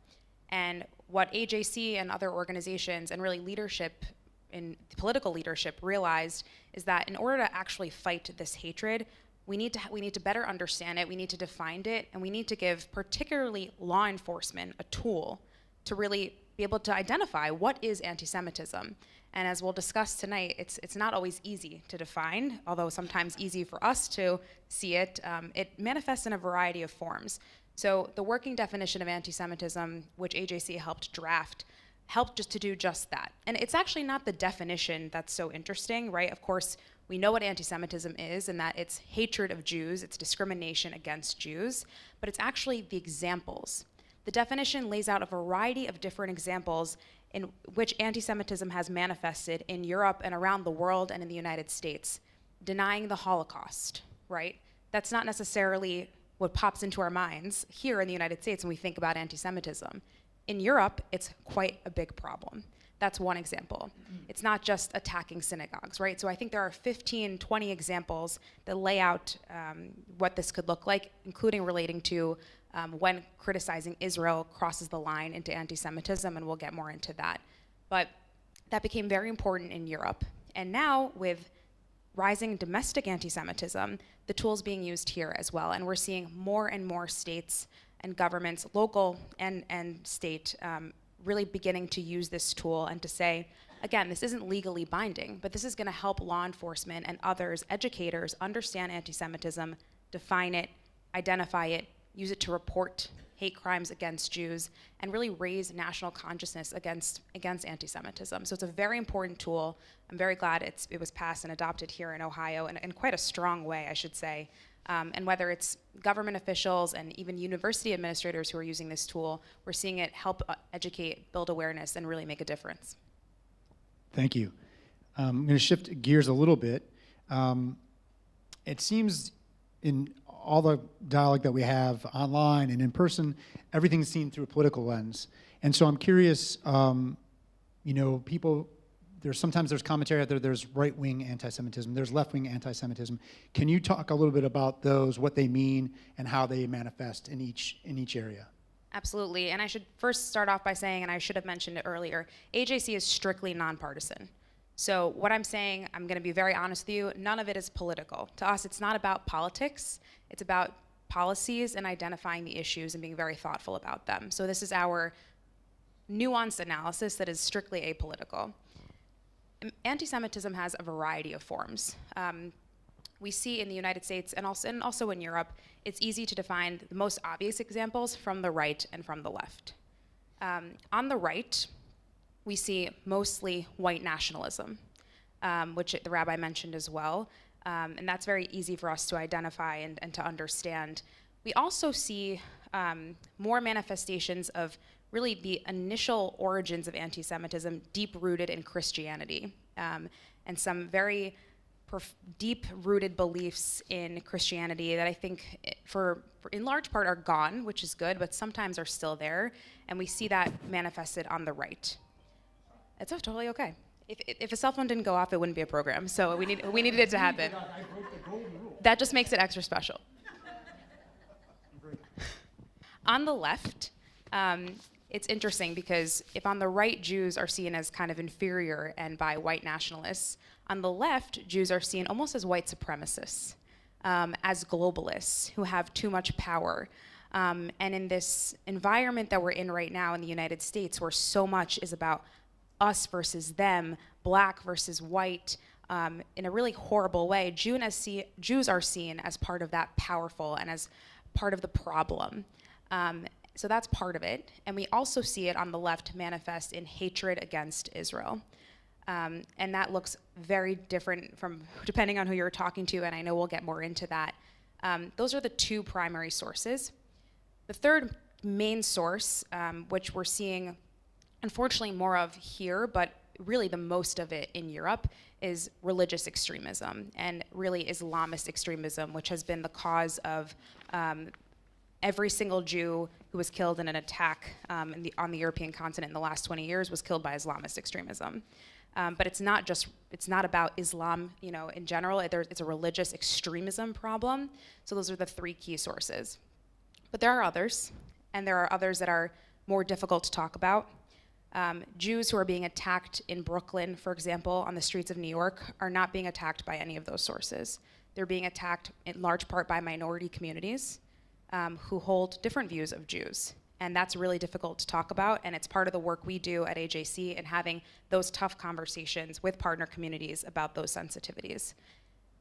And what AJC and other organizations and really leadership, in political leadership, realized is that in order to actually fight this hatred, we need to better understand it, we need to define it, and we need to give particularly law enforcement a tool to really be able to identify what is anti-Semitism. And as we'll discuss tonight, it's not always easy to define, although sometimes easy for us to see it. It manifests in a variety of forms. So the working definition of anti-Semitism, which AJC helped draft, helped just to do just that. And it's actually not the definition that's so interesting, right? Of course, we know what anti-Semitism is, and that it's hatred of Jews, it's discrimination against Jews, but it's actually the examples. The definition lays out a variety of different examples in which anti-Semitism has manifested in Europe and around the world and in the United States. Denying the Holocaust, right? That's not necessarily what pops into our minds here in the United States when we think about anti-Semitism. In Europe, it's quite a big problem. That's one example. It's not just attacking synagogues, right? So I think there are 15, 20 examples that lay out what this could look like, including relating to when criticizing Israel crosses the line into anti-Semitism, and we'll get more into that. But that became very important in Europe. And now, with rising domestic anti-Semitism, the tool's being used here as well. And we're seeing more and more states and governments, local and state, really beginning to use this tool and to say, again, this isn't legally binding, but this is gonna help law enforcement and others, educators, understand anti-Semitism, define it, identify it, use it to report hate crimes against Jews, and really raise national consciousness against anti-Semitism. So it's a very important tool. I'm very glad it was passed and adopted here in Ohio in quite a strong way, I should say. And whether it's government officials and even university administrators who are using this tool, we're seeing it help educate, build awareness, and really make a difference. Thank you. I'm going to shift gears a little bit. It seems in all the dialogue that we have online and in person, everything's seen through a political lens. And so I'm curious, people, sometimes there's commentary out there, there's right-wing anti-Semitism, there's left-wing anti-Semitism. Can you talk a little bit about those, what they mean, and how they manifest in each area? Absolutely, and I should first start off by saying, and I should have mentioned it earlier, AJC is strictly nonpartisan. So what I'm saying, I'm gonna be very honest with you, none of it is political. To us, it's not about politics, it's about policies and identifying the issues and being very thoughtful about them. So this is our nuanced analysis that is strictly apolitical. Anti-Semitism has a variety of forms. We see in the United States and also in Europe, it's easy to define the most obvious examples from the right and from the left. On the right, we see mostly white nationalism, which the rabbi mentioned as well. And that's very easy for us to identify and to understand. We also see more manifestations of really the initial origins of anti-Semitism deep-rooted in Christianity, and some very deep-rooted beliefs in Christianity that I think for in large part are gone, which is good, but sometimes are still there, and we see that manifested on the right. It's totally okay. If a cell phone didn't go off, it wouldn't be a program, so we needed it to happen. That just makes it extra special. On the left, it's interesting because if on the right Jews are seen as kind of inferior and by white nationalists, on the left Jews are seen almost as white supremacists, as globalists who have too much power. And in this environment that we're in right now in the United States, where so much is about us versus them, black versus white, in a really horrible way, Jews are seen as part of that powerful and as part of the problem. So that's part of it. And we also see it on the left manifest in hatred against Israel. And that looks very different from depending on who you're talking to, and I know we'll get more into that. Those are the two primary sources. The third main source, which we're seeing unfortunately more of here, but really the most of it in Europe, is religious extremism, and really Islamist extremism, which has been the cause of every single Jew who was killed in an attack on the European continent in the last 20 years was killed by Islamist extremism. But it's not about Islam, in general. It's a religious extremism problem. So those are the three key sources. But there are others, and there are others that are more difficult to talk about. Jews who are being attacked in Brooklyn, for example, on the streets of New York, are not being attacked by any of those sources. They're being attacked in large part by minority communities who hold different views of Jews. And that's really difficult to talk about, and it's part of the work we do at AJC in having those tough conversations with partner communities about those sensitivities.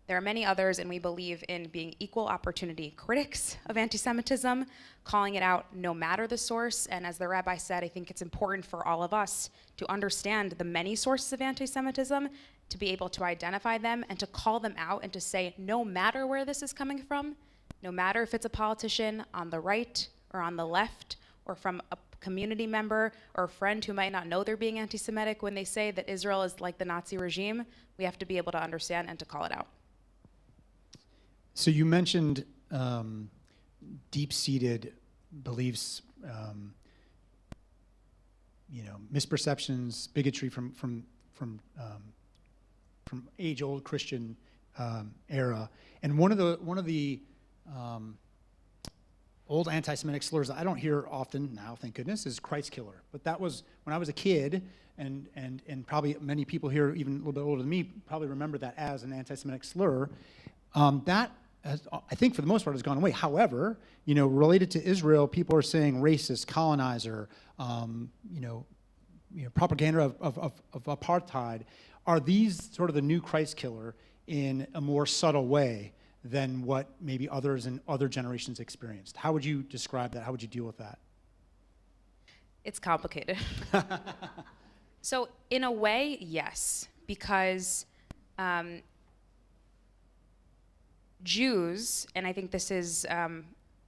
There are many others, and we believe in being equal opportunity critics of anti-Semitism, calling it out no matter the source, and as the rabbi said, I think it's important for all of us to understand the many sources of anti-Semitism, to be able to identify them and to call them out and to say, no matter where this is coming from, no matter if it's a politician on the right or on the left, or from a community member or a friend who might not know they're being anti-Semitic, when they say that Israel is like the Nazi regime, we have to be able to understand and to call it out. So you mentioned deep-seated beliefs, misperceptions, bigotry from age-old Christian era, and one of the old anti-Semitic slurs that I don't hear often now, thank goodness, is Christ killer. But that was when I was a kid, and probably many people here, even a little bit older than me, probably remember that as an anti-Semitic slur. That has, I think, for the most part, has gone away. However, related to Israel, people are saying racist, colonizer, propaganda of apartheid. Are these sort of the new Christ killer in a more subtle way than what maybe others in other generations experienced? How would you describe that? How would you deal with that? It's complicated. So in a way, yes, because Jews, and I think this is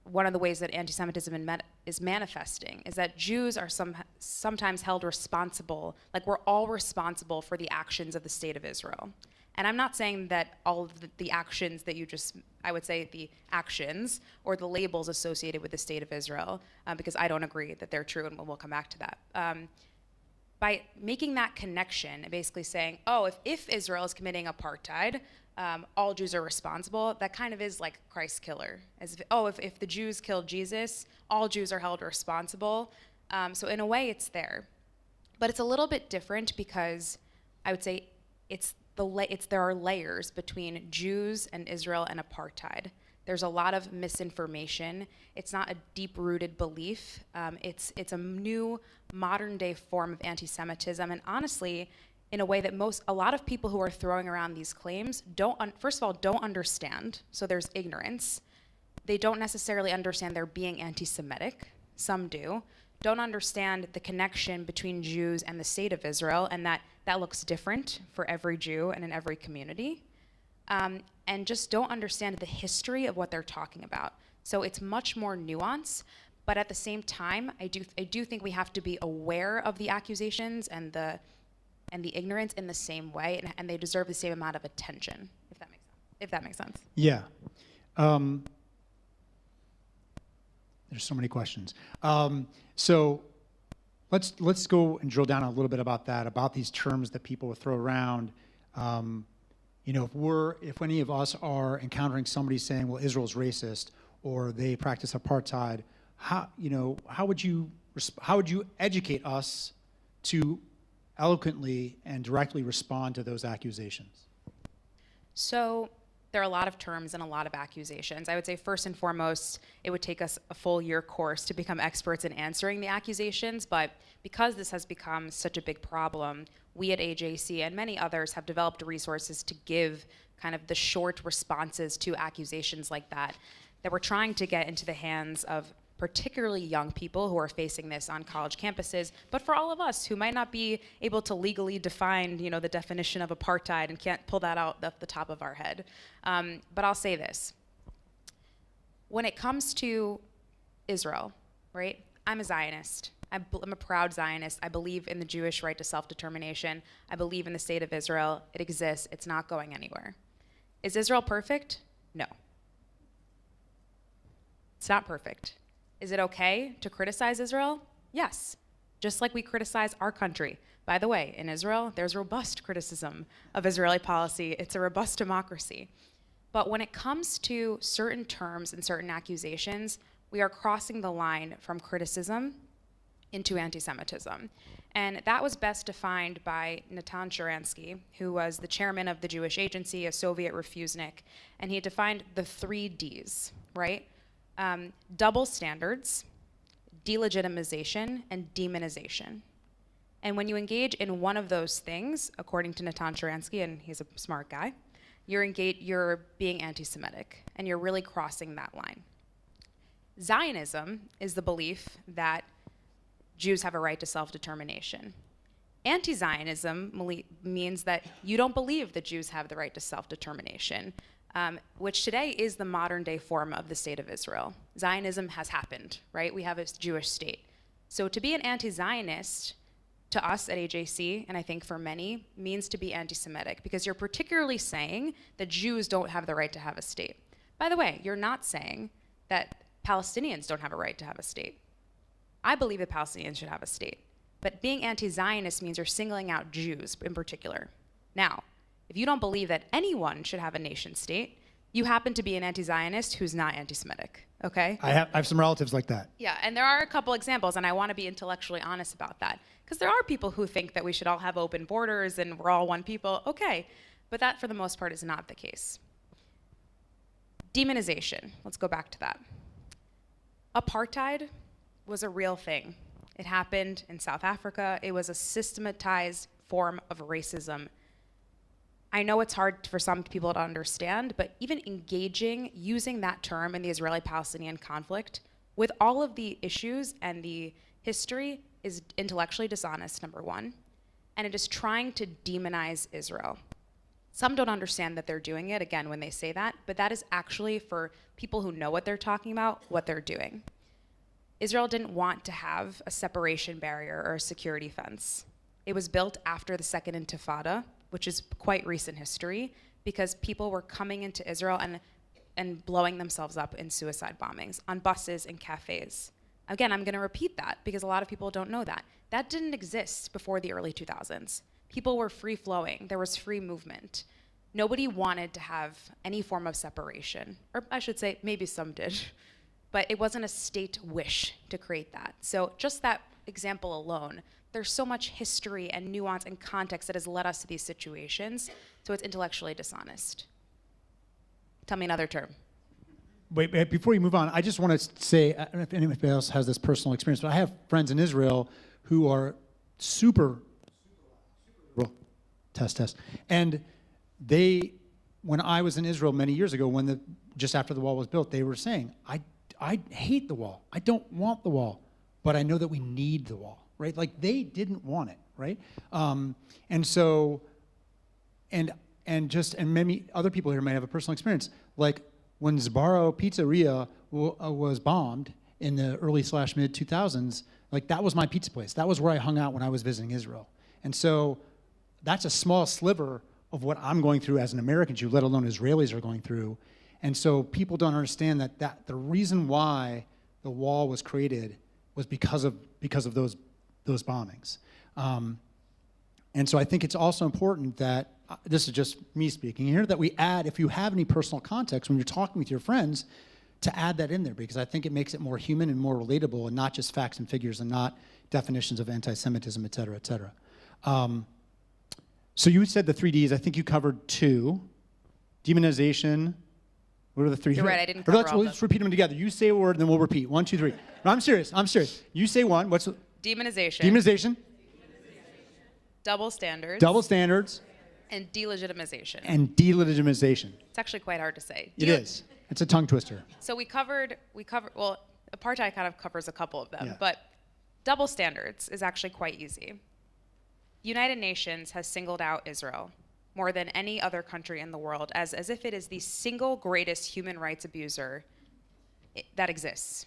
one of the ways that anti-Semitism is manifesting, is that Jews are sometimes held responsible, like we're all responsible for the actions of the state of Israel. And I'm not saying that all of the actions that I would say the actions or the labels associated with the state of Israel, because I don't agree that they're true, and we'll come back to that. By making that connection, basically saying, oh, if Israel is committing apartheid, all Jews are responsible, that kind of is like Christ killer. As if the Jews killed Jesus, all Jews are held responsible. So in a way, it's there. But it's a little bit different because I would say there are layers between Jews and Israel and apartheid. There's a lot of misinformation. It's not a deep-rooted belief. It's a new modern-day form of anti-Semitism, and honestly, in a way that a lot of people who are throwing around these claims first of all, don't understand. So there's ignorance. They don't necessarily understand they're being anti-Semitic. Some do. Don't understand the connection between Jews and the state of Israel, and that looks different for every Jew and in every community, and just don't understand the history of what they're talking about. So it's much more nuanced, but at the same time, I do think we have to be aware of the accusations and the ignorance in the same way, and they deserve the same amount of attention, if that makes sense. Yeah. There's so many questions. So let's go and drill down a little bit about that, about these terms that people throw around. If any of us are encountering somebody saying, well, Israel's racist or they practice apartheid, how would you educate us to eloquently and directly respond to those accusations? So there are a lot of terms and a lot of accusations. I would say first and foremost, it would take us a full year course to become experts in answering the accusations, but because this has become such a big problem, we at AJC and many others have developed resources to give kind of the short responses to accusations like that we're trying to get into the hands of particularly young people who are facing this on college campuses, but for all of us who might not be able to legally define, the definition of apartheid and can't pull that out off the top of our head. But I'll say this. When it comes to Israel, right? I'm a Zionist. I'm a proud Zionist. I believe in the Jewish right to self-determination. I believe in the state of Israel. It exists. It's not going anywhere. Is Israel perfect? No. It's not perfect. Is it okay to criticize Israel? Yes. Just like we criticize our country. By the way, in Israel, there's robust criticism of Israeli policy. It's a robust democracy. But when it comes to certain terms and certain accusations, we are crossing the line from criticism into anti-Semitism. And that was best defined by Natan Sharansky, who was the chairman of the Jewish Agency, a Soviet refusenik, and he defined the 3 Ds, right? Double standards, delegitimization, and demonization. And when you engage in one of those things, according to Natan Sharansky, and he's a smart guy, you're being anti-Semitic, and you're really crossing that line. Zionism is the belief that Jews have a right to self-determination. Anti-Zionism means that you don't believe that Jews have the right to self-determination, which today is the modern day form of the state of Israel. Zionism has happened, right? We have a Jewish state. So to be an anti-Zionist, to us at AJC, and I think for many, means to be anti-Semitic, because you're particularly saying that Jews don't have the right to have a state. By the way, you're not saying that Palestinians don't have a right to have a state. I believe that Palestinians should have a state. But being anti-Zionist means you're singling out Jews in particular. Now, if you don't believe that anyone should have a nation state, you happen to be an anti-Zionist who's not anti-Semitic, okay? I have some relatives like that. Yeah, and there are a couple examples, and I want to be intellectually honest about that. Because there are people who think that we should all have open borders and we're all one people, okay. But that, for the most part, is not the case. Demonization, let's go back to that. Apartheid was a real thing. It happened in South Africa. It was a systematized form of racism. I know it's hard for some people to understand, but even using that term in the Israeli-Palestinian conflict with all of the issues and the history is intellectually dishonest, number one, and it is trying to demonize Israel. Some don't understand that they're doing it, again, when they say that, but that is actually, for people who know what they're talking about, what they're doing. Israel didn't want to have a separation barrier or a security fence. It was built after the Second Intifada, which is quite recent history, because people were coming into Israel and blowing themselves up in suicide bombings on buses and cafes. Again, I'm gonna repeat that because a lot of people don't know that. That didn't exist before the early 2000s. People were free-flowing, there was free movement. Nobody wanted to have any form of separation, or I should say, maybe some did, but it wasn't a state wish to create that. So just that example alone, there's so much history and nuance and context that has led us to these situations, so it's intellectually dishonest. Tell me another term. Wait, before you move on, I just want to say, I don't know if anybody else has this personal experience, but I have friends in Israel who are super liberal. Test. And when I was in Israel many years ago, just after the wall was built, they were saying, I hate the wall. I don't want the wall, but I know that we need the wall, right? Like they didn't want it, right? And many other people here might have a personal experience. Like when Sbarro Pizzeria was bombed in the early/mid 2000s, like that was my pizza place. That was where I hung out when I was visiting Israel. And so that's a small sliver of what I'm going through as an American Jew, let alone Israelis are going through. And so people don't understand that the reason why the wall was created was because of those bombings. And so I think it's also important that, this is just me speaking here, that we add, if you have any personal context when you're talking with your friends, to add that in there, because I think it makes it more human and more relatable and not just facts and figures and not definitions of anti-Semitism, et cetera, et cetera. So you said the 3 Ds. I think you covered 2. Demonization. What are the 3? You're right, I didn't cover all of them. Let's repeat them together. You say a word, and then we'll repeat. 1, 2, 3. No, I'm serious. You say one. What's Demonization. Demonization. Double standards. Double standards. And delegitimization. And delegitimization. It's actually quite hard to say. It is. It's a tongue twister. So we covered, well, apartheid kind of covers a couple of them, Yeah. but double standards is actually quite easy. United Nations has singled out Israel more than any other country in the world as if it is the single greatest human rights abuser that exists.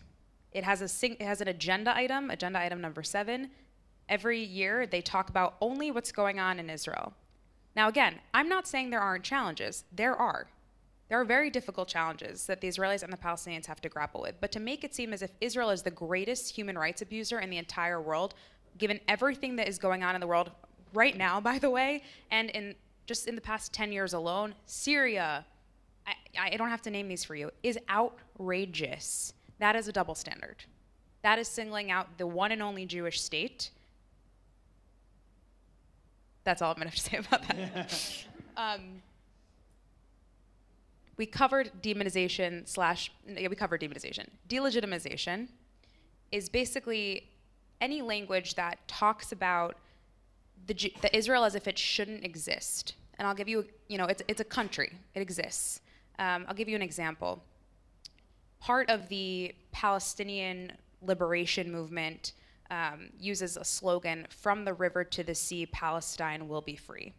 It has an agenda item number 7. Every year they talk about only what's going on in Israel. Now again, I'm not saying there aren't challenges. There are. There are very difficult challenges that the Israelis and the Palestinians have to grapple with. But to make it seem as if Israel is the greatest human rights abuser in the entire world, given everything that is going on in the world right now, by the way, and just in the past 10 years alone, Syria, I don't have to name these for you, is outrageous. That is a double standard. That is singling out the one and only Jewish state. That's all I'm going to have to say about that. We covered demonization we covered demonization. Delegitimization is basically any language that talks about the Israel as if it shouldn't exist. And I'll give you, it's a country. It exists. I'll give you an example. Part of the Palestinian liberation movement uses a slogan, "From the river to the sea, Palestine will be free."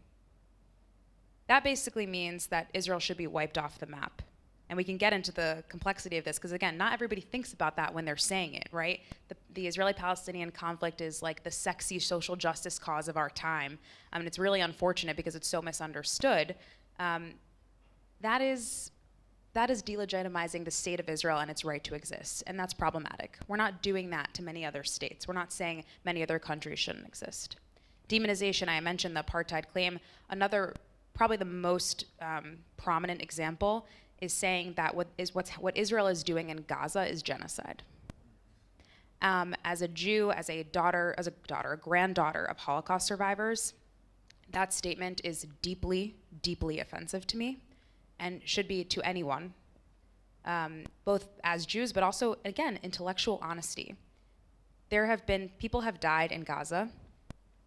That basically means that Israel should be wiped off the map. And we can get into the complexity of this, because again, not everybody thinks about that when they're saying it, right? The Israeli-Palestinian conflict is like the sexy social justice cause of our time. I mean, it's really unfortunate because it's so misunderstood. That is delegitimizing the state of Israel and its right to exist, and that's problematic. We're not doing that to many other states. We're not saying many other countries shouldn't exist. Demonization, I mentioned the apartheid claim. Another, probably the most prominent example is saying that what Israel is doing in Gaza is genocide. As a Jew, as a granddaughter of Holocaust survivors, that statement is deeply, deeply offensive to me, and should be to anyone, both as Jews, but also, again, intellectual honesty. People have died in Gaza.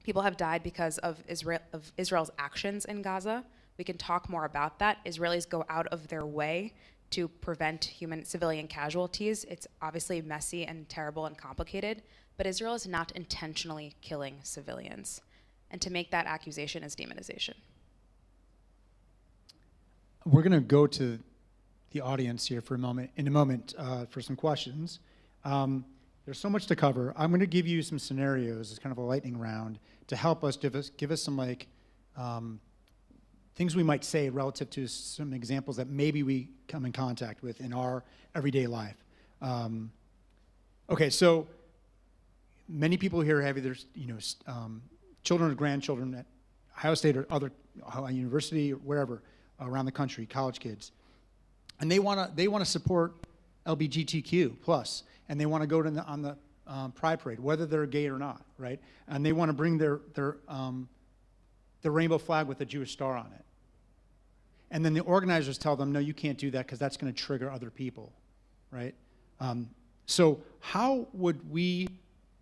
People have died because of Israel's actions in Gaza. We can talk more about that. Israelis go out of their way to prevent civilian casualties. It's obviously messy and terrible and complicated, but Israel is not intentionally killing civilians. And to make that accusation is demonization. We're going to go to the audience here for a moment for some questions. There's so much to cover. I'm going to give you some scenarios as kind of a lightning round to help us give us some things we might say relative to some examples that maybe we come in contact with in our everyday life. Okay, so many people here have either children or grandchildren at Ohio State or other university or wherever around the country, college kids, and they want to support LGBTQ plus, and they want to go on the Pride Parade, whether they're gay or not, right? And they want to bring their rainbow flag with a Jewish star on it. And then the organizers tell them, no, you can't do that because that's going to trigger other people, right? So how would we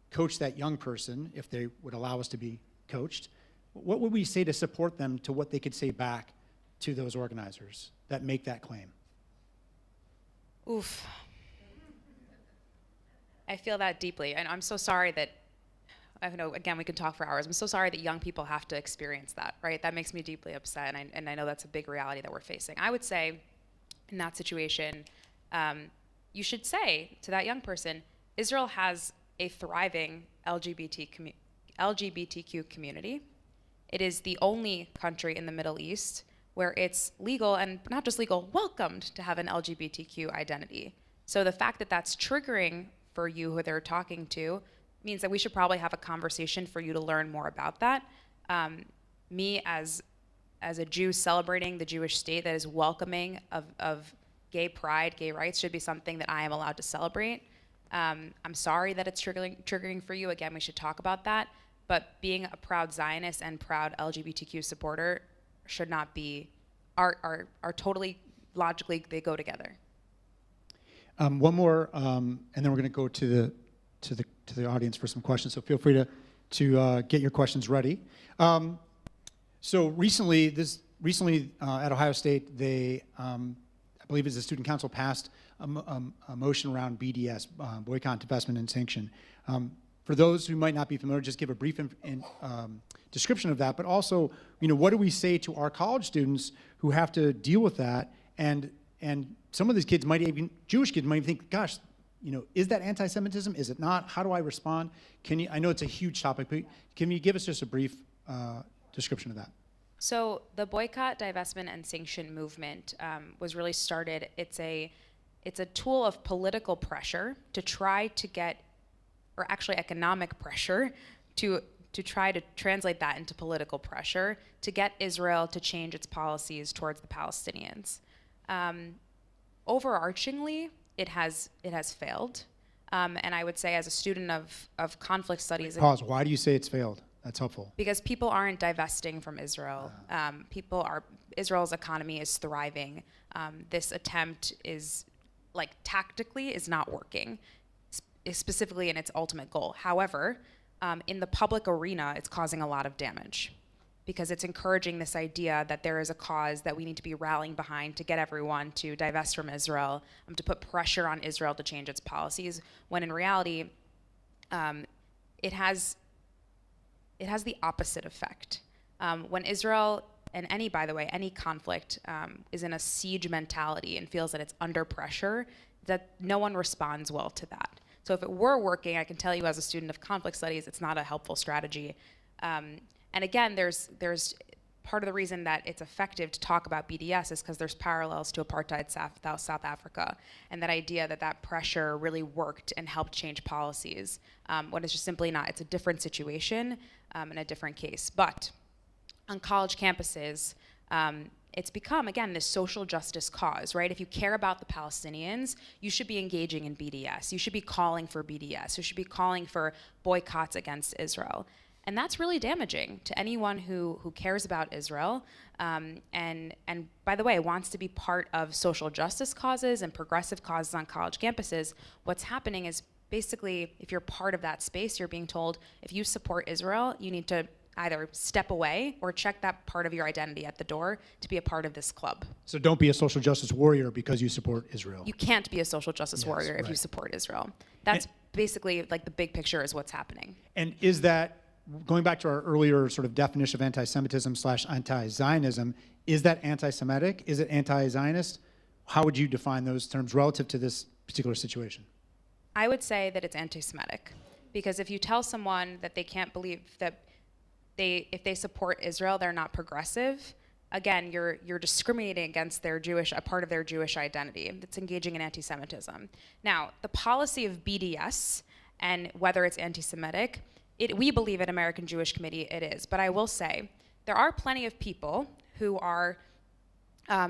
coach that young person, if they would allow us to be coached? What would we say to support them to what they could say back to those organizers that make that claim? Oof. I feel that deeply, and I'm so sorry that, I know, again, we could talk for hours. I'm so sorry that young people have to experience that, right? That makes me deeply upset, and I know that's a big reality that we're facing. I would say, in that situation, you should say to that young person, Israel has a thriving LGBTQ community. It is the only country in the Middle East where it's legal, and not just legal, welcomed to have an LGBTQ identity. So the fact that that's triggering for you who they're talking to means that we should probably have a conversation for you to learn more about that. Me as a Jew celebrating the Jewish state that is welcoming of gay pride, gay rights should be something that I am allowed to celebrate. I'm sorry that it's triggering for you. Again, we should talk about that. But being a proud Zionist and proud LGBTQ supporter should not be, are totally logically, they go together. One more, and then we're going to go to the audience for some questions. So feel free to get your questions ready. So recently at Ohio State, they, I believe, as the student council passed a motion around BDS, boycott, divestment, and sanction. For those who might not be familiar, just give a brief description of that, but also, what do we say to our college students who have to deal with that? And some of these kids might even, Jewish kids might even think, gosh, is that anti-Semitism? Is it not? How do I respond? I know it's a huge topic, but can you give us just a brief description of that? So the boycott, divestment, and sanction movement was really started. It's a tool of political pressure to try to get, or actually economic pressure, to try to translate that into political pressure to get Israel to change its policies towards the Palestinians. Overarchingly, it has failed, and I would say, as a student of conflict studies, Pause. Why do you say it's failed? That's helpful. Because people aren't divesting from Israel. Israel's economy is thriving. This attempt is, tactically, is not working, specifically in its ultimate goal. However, in the public arena, it's causing a lot of damage because it's encouraging this idea that there is a cause that we need to be rallying behind to get everyone to divest from Israel, to put pressure on Israel to change its policies, when in reality, it has the opposite effect. When Israel, and by the way, any conflict is in a siege mentality and feels that it's under pressure, that no one responds well to that. So if it were working, I can tell you as a student of conflict studies, it's not a helpful strategy. And again, there's part of the reason that it's effective to talk about BDS is because there's parallels to apartheid South Africa, and that idea that pressure really worked and helped change policies, when it's just simply not. It's a different situation and a different case. But on college campuses, it's become, again, this social justice cause, right? If you care about the Palestinians, you should be engaging in BDS. You should be calling for BDS. You should be calling for boycotts against Israel. And that's really damaging to anyone who cares about Israel, and by the way, wants to be part of social justice causes and progressive causes on college campuses. What's happening is basically, if you're part of that space, you're being told, if you support Israel, you need to either step away or check that part of your identity at the door to be a part of this club. So don't be a social justice warrior because you support Israel. You can't be a social justice warrior if you support Israel. That's basically the big picture is what's happening. And is that, going back to our earlier sort of definition of anti-Semitism / anti-Zionism, is that anti-Semitic? Is it anti-Zionist? How would you define those terms relative to this particular situation? I would say that it's anti-Semitic, because if you tell someone that they can't believe that if they support Israel, they're not progressive, again, you're discriminating against a part of their Jewish identity. That's engaging in anti-Semitism. Now, the policy of BDS and whether it's anti-Semitic, we believe at American Jewish Committee it is. But I will say, there are plenty of people who are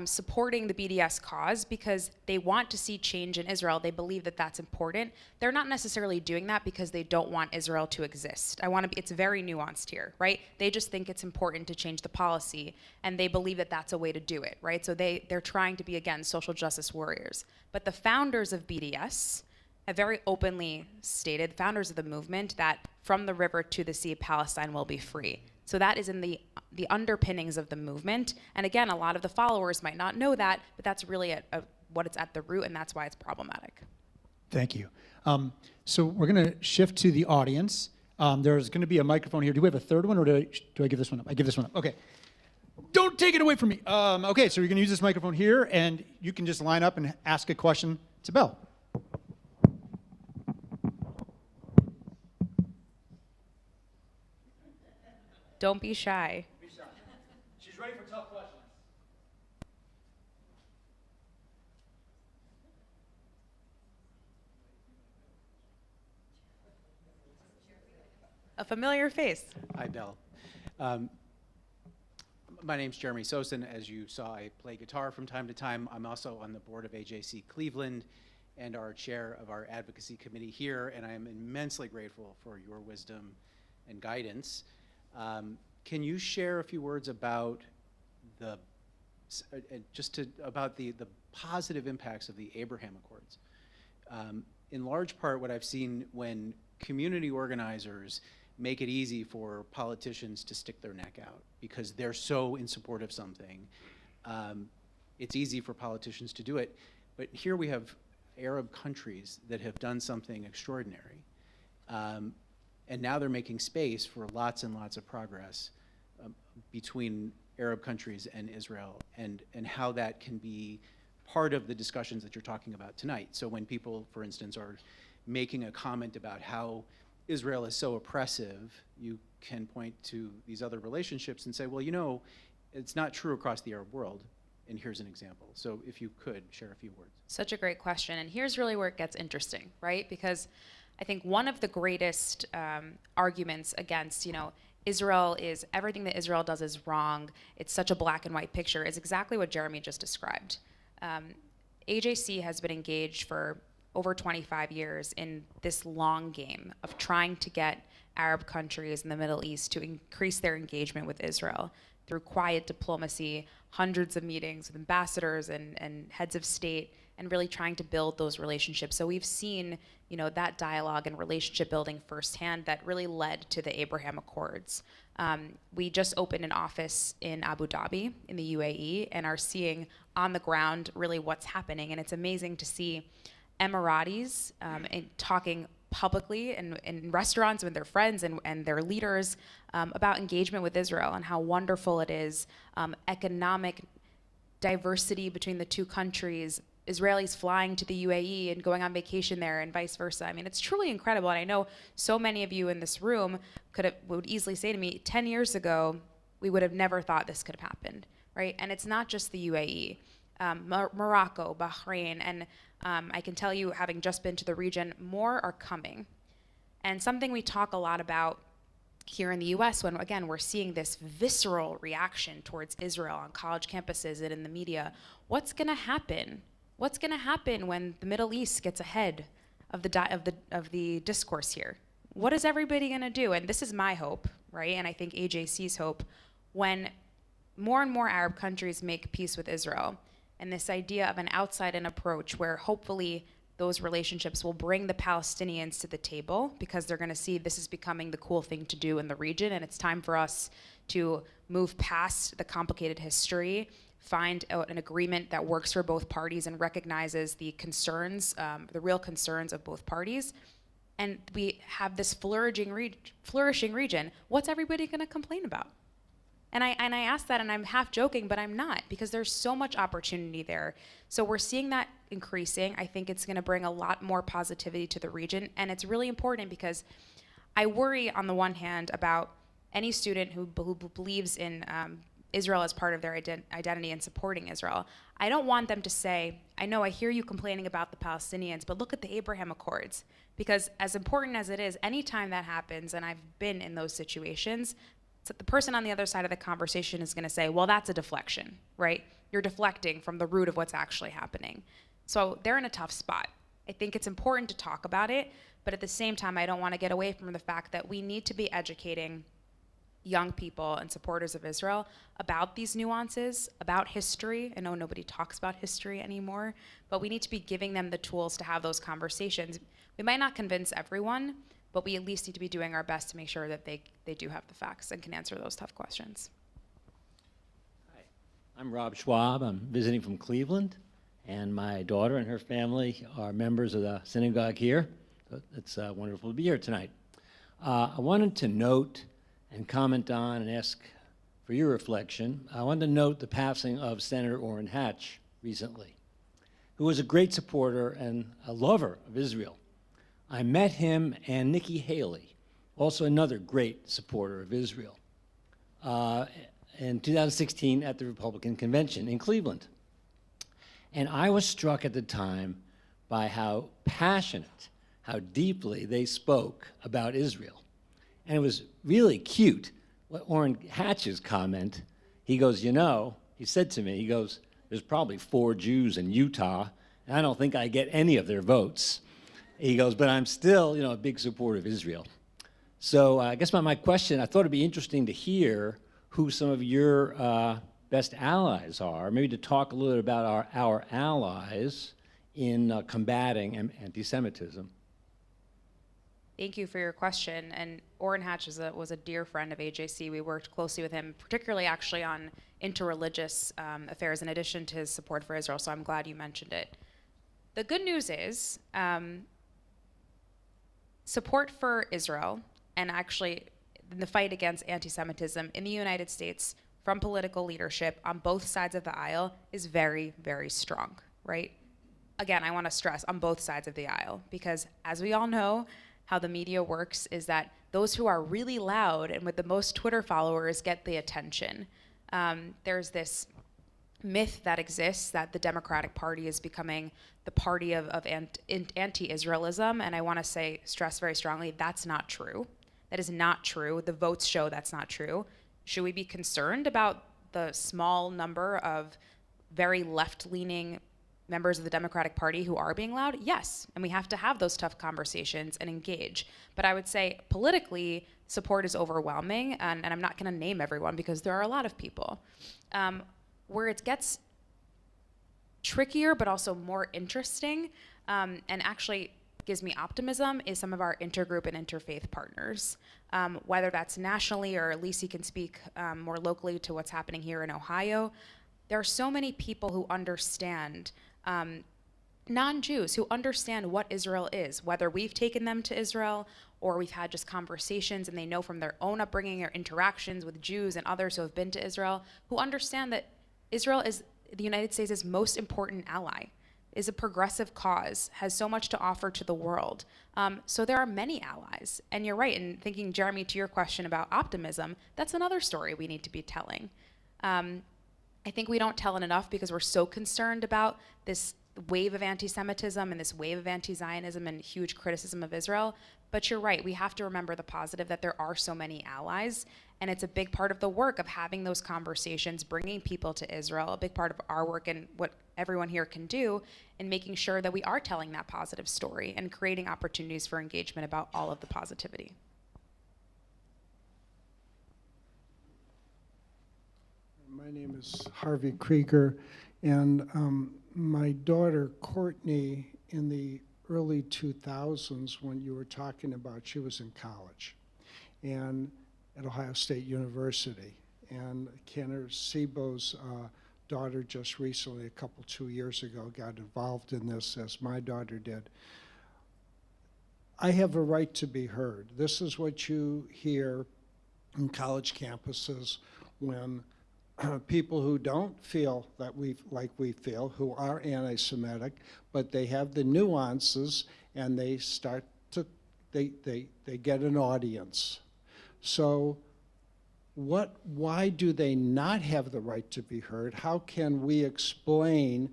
supporting the BDS cause because they want to see change in Israel. They believe that that's important. They're not necessarily doing that because they don't want Israel to exist. It's very nuanced here, right? They just think it's important to change the policy, and they believe that that's a way to do it, right? So they're trying to be, again, social justice warriors. But the founders of BDS have very openly stated, founders of the movement, that from the river to the sea, Palestine will be free. So that is in the underpinnings of the movement. And again, a lot of the followers might not know that, but that's really what it's at the root, and that's why it's problematic. Thank you. So we're going to shift to the audience. There's going to be a microphone here. Do we have a third one, or do I give this one up? I give this one up. Okay. Don't take it away from me. Okay, so you're going to use this microphone here, and you can just line up and ask a question to Belle. Don't be shy. She's ready for tough questions. A familiar face. Hi, Belle. My name's Jeremy Sosin. As you saw, I play guitar from time to time. I'm also on the board of AJC Cleveland and our chair of our advocacy committee here, and I am immensely grateful for your wisdom and guidance. Can you share a few words about the positive impacts of the Abraham Accords? In large part, what I've seen when community organizers make it easy for politicians to stick their neck out because they're so in support of something, it's easy for politicians to do it. But here we have Arab countries that have done something extraordinary. And now they're making space for lots and lots of progress between Arab countries and Israel, and how that can be part of the discussions that you're talking about tonight. So when people, for instance, are making a comment about how Israel is so oppressive, you can point to these other relationships and say, well, you know, it's not true across the Arab world, and here's an example. So if you could share a few words. Such a great question, and here's really where it gets interesting, right? Because I think one of the greatest arguments against, you know, Israel is, everything that Israel does is wrong, it's such a black and white picture, is exactly what Jeremy just described. AJC has been engaged for over 25 years in this long game of trying to get Arab countries in the Middle East to increase their engagement with Israel through quiet diplomacy, hundreds of meetings with ambassadors and heads of state, and really trying to build those relationships. So we've seen, you know, that dialogue and relationship building firsthand that really led to the Abraham Accords. We just opened an office in Abu Dhabi in the UAE and are seeing on the ground really what's happening. And it's amazing to see Emiratis talking publicly in restaurants with their friends and their leaders about engagement with Israel and how wonderful it is, economic diversity between the two countries, Israelis flying to the UAE and going on vacation there and vice versa. I mean, it's truly incredible. And I know so many of you in this room would easily say to me, 10 years ago, we would have never thought this could have happened, right? And it's not just the UAE. Morocco, Bahrain, and I can tell you, having just been to the region, more are coming. And something we talk a lot about here in the US when, again, we're seeing this visceral reaction towards Israel on college campuses and in the media, what's gonna happen? What's gonna happen when the Middle East gets ahead of the discourse here? What is everybody gonna do? And this is my hope, right? And I think AJC's hope, when more and more Arab countries make peace with Israel, and this idea of an outside-in approach where hopefully those relationships will bring the Palestinians to the table because they're going to see this is becoming the cool thing to do in the region, and it's time for us to move past the complicated history, find an agreement that works for both parties and recognizes the concerns, the real concerns of both parties, and we have this flourishing region. What's everybody going to complain about? And I ask that, and I'm half joking, but I'm not, because there's so much opportunity there. So we're seeing that increasing. I think it's going to bring a lot more positivity to the region, and it's really important because I worry, on the one hand, about any student who believes in Israel as part of their identity and supporting Israel. I don't want them to say, I know I hear you complaining about the Palestinians, but look at the Abraham Accords. Because as important as it is, anytime that happens, and I've been in those situations, so the person on the other side of the conversation is going to say, well, that's a deflection, right? You're deflecting from the root of what's actually happening. So they're in a tough spot. I think it's important to talk about it, but at the same time, I don't want to get away from the fact that we need to be educating young people and supporters of Israel about these nuances, about history. I know nobody talks about history anymore, but we need to be giving them the tools to have those conversations. We might not convince everyone, but we at least need to be doing our best to make sure that they do have the facts and can answer those tough questions. Hi, I'm Rob Schwab. I'm visiting from Cleveland, and my daughter and her family are members of the synagogue here. So it's wonderful to be here tonight. I wanted to note and comment on and ask for your reflection. I wanted to note the passing of Senator Orrin Hatch recently, who was a great supporter and a lover of Israel. I met him and Nikki Haley, also another great supporter of Israel, in 2016 at the Republican Convention in Cleveland. And I was struck at the time by how passionate, how deeply they spoke about Israel. And it was really cute. What Orrin Hatch's comment, he goes, you know, he said to me, he goes, there's probably 4 Jews in Utah, and I don't think I get any of their votes. He goes, but I'm still, you know, a big supporter of Israel. So I guess my question, I thought it'd be interesting to hear who some of your best allies are, maybe to talk a little bit about our allies in combating anti-Semitism. Thank you for your question. And Orrin Hatch was a dear friend of AJC. We worked closely with him, particularly actually on interreligious affairs, in addition to his support for Israel, so I'm glad you mentioned it. the good news is support for Israel and actually the fight against anti-Semitism in the United States from political leadership on both sides of the aisle is very, very strong, right? Again, I want to stress on both sides of the aisle, because as we all know, how the media works is that those who are really loud and with the most Twitter followers get the attention. There's this myth that exists that the Democratic Party is becoming the party of anti-Israelism, and I want to stress very strongly, that's not true. That is not true. The votes show that's not true. Should we be concerned about the small number of very left-leaning members of the Democratic Party who are being loud? Yes, and we have to have those tough conversations and engage. But I would say politically, support is overwhelming, and I'm not going to name everyone because there are a lot of people. Where it gets trickier but also more interesting, and actually gives me optimism, is some of our intergroup and interfaith partners. Whether that's nationally, or Lisi can speak more locally to what's happening here in Ohio. There are so many people who understand, non-Jews, who understand what Israel is, whether we've taken them to Israel or we've had just conversations and they know from their own upbringing or interactions with Jews and others who have been to Israel, who understand that Israel is the United States' most important ally, is a progressive cause, has so much to offer to the world. So there are many allies. And you're right in thinking, Jeremy, to your question about optimism, that's another story we need to be telling. I think we don't tell it enough because we're so concerned about this wave of anti-Semitism and this wave of anti-Zionism and huge criticism of Israel. But you're right, we have to remember the positive, that there are so many allies. And it's a big part of the work of having those conversations, bringing people to Israel, a big part of our work and what everyone here can do in making sure that we are telling that positive story and creating opportunities for engagement about all of the positivity. My name is Harvey Krieger, and my daughter Courtney, in the early 2000s, when you were talking about, she was in college and at Ohio State University, and Kenner Sebo's daughter just recently, 2 years ago, got involved in this, as my daughter did. I have a right to be heard. This is what you hear in college campuses when people who don't feel that like we feel, who are anti-Semitic, but they have the nuances and they start to, they get an audience. So why do they not have the right to be heard? How can we explain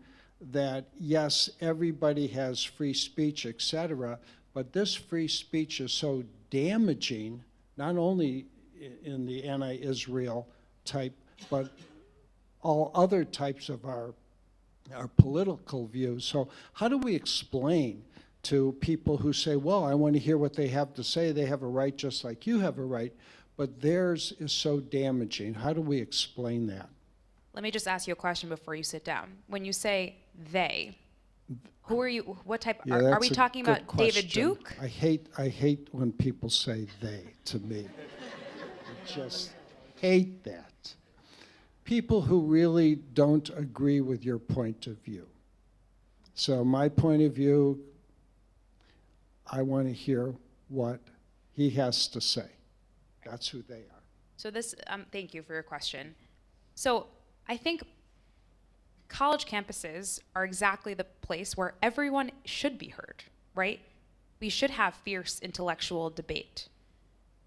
that, yes, everybody has free speech, etc., but this free speech is so damaging, not only in the anti-Israel type, but all other types of our political views. So how do we explain to people who say, well, I want to hear what they have to say, they have a right just like you have a right, but theirs is so damaging? How do we explain that? Let me just ask you a question before you sit down. When you say they, who are you, what type, Yeah, are we that's a talking good about David question. Duke? I hate when people say they to me. I just hate that. People who really don't agree with your point of view. So my point of view, I want to hear what he has to say. That's who they are. So this, thank you for your question. So I think college campuses are exactly the place where everyone should be heard, right? We should have fierce intellectual debate.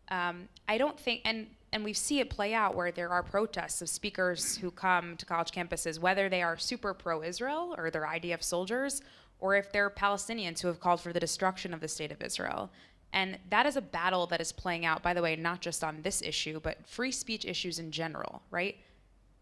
I don't think, and we see it play out where there are protests of speakers who come to college campuses, whether they are super pro-Israel or they're IDF soldiers, or if they're Palestinians who have called for the destruction of the state of Israel. And that is a battle that is playing out, by the way, not just on this issue, but free speech issues in general, right?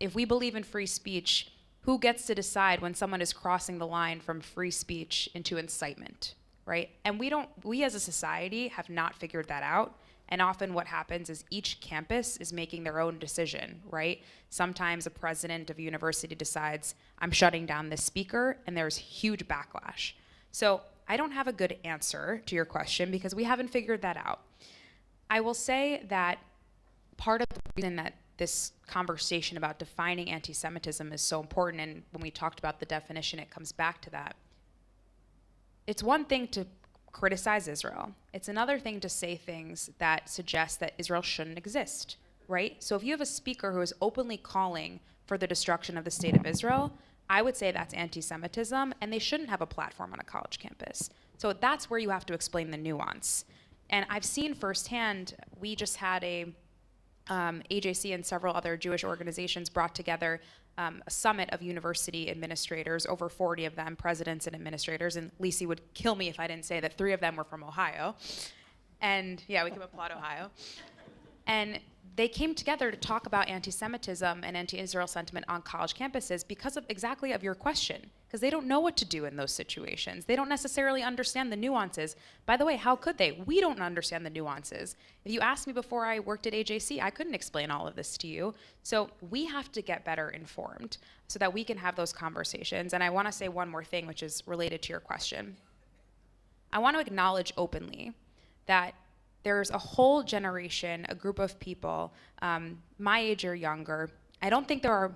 If we believe in free speech, who gets to decide when someone is crossing the line from free speech into incitement, right? And we as a society have not figured that out. And often what happens is each campus is making their own decision, right? Sometimes a president of a university decides, I'm shutting down this speaker, and there's huge backlash. So I don't have a good answer to your question because we haven't figured that out. I will say that part of the reason that this conversation about defining anti-Semitism is so important, and when we talked about the definition, it comes back to that. it's one thing to criticize Israel. It's another thing to say things that suggest that Israel shouldn't exist, right? So if you have a speaker who is openly calling for the destruction of the state of Israel, I would say that's anti-Semitism, and they shouldn't have a platform on a college campus. So that's where you have to explain the nuance. And I've seen firsthand, we just had AJC and several other Jewish organizations brought together a summit of university administrators, over 40 of them, presidents and administrators, and Lisi would kill me if I didn't say that 3 of them were from Ohio. And yeah, we can applaud Ohio. And they came together to talk about anti-Semitism and anti-Israel sentiment on college campuses because of exactly of your question, because they don't know what to do in those situations. They don't necessarily understand the nuances. By the way, how could they? We don't understand the nuances. If you asked me before I worked at AJC, I couldn't explain all of this to you. So we have to get better informed so that we can have those conversations. And I want to say one more thing, which is related to your question. I want to acknowledge openly that there's a whole generation, a group of people, my age or younger. I don't think there are,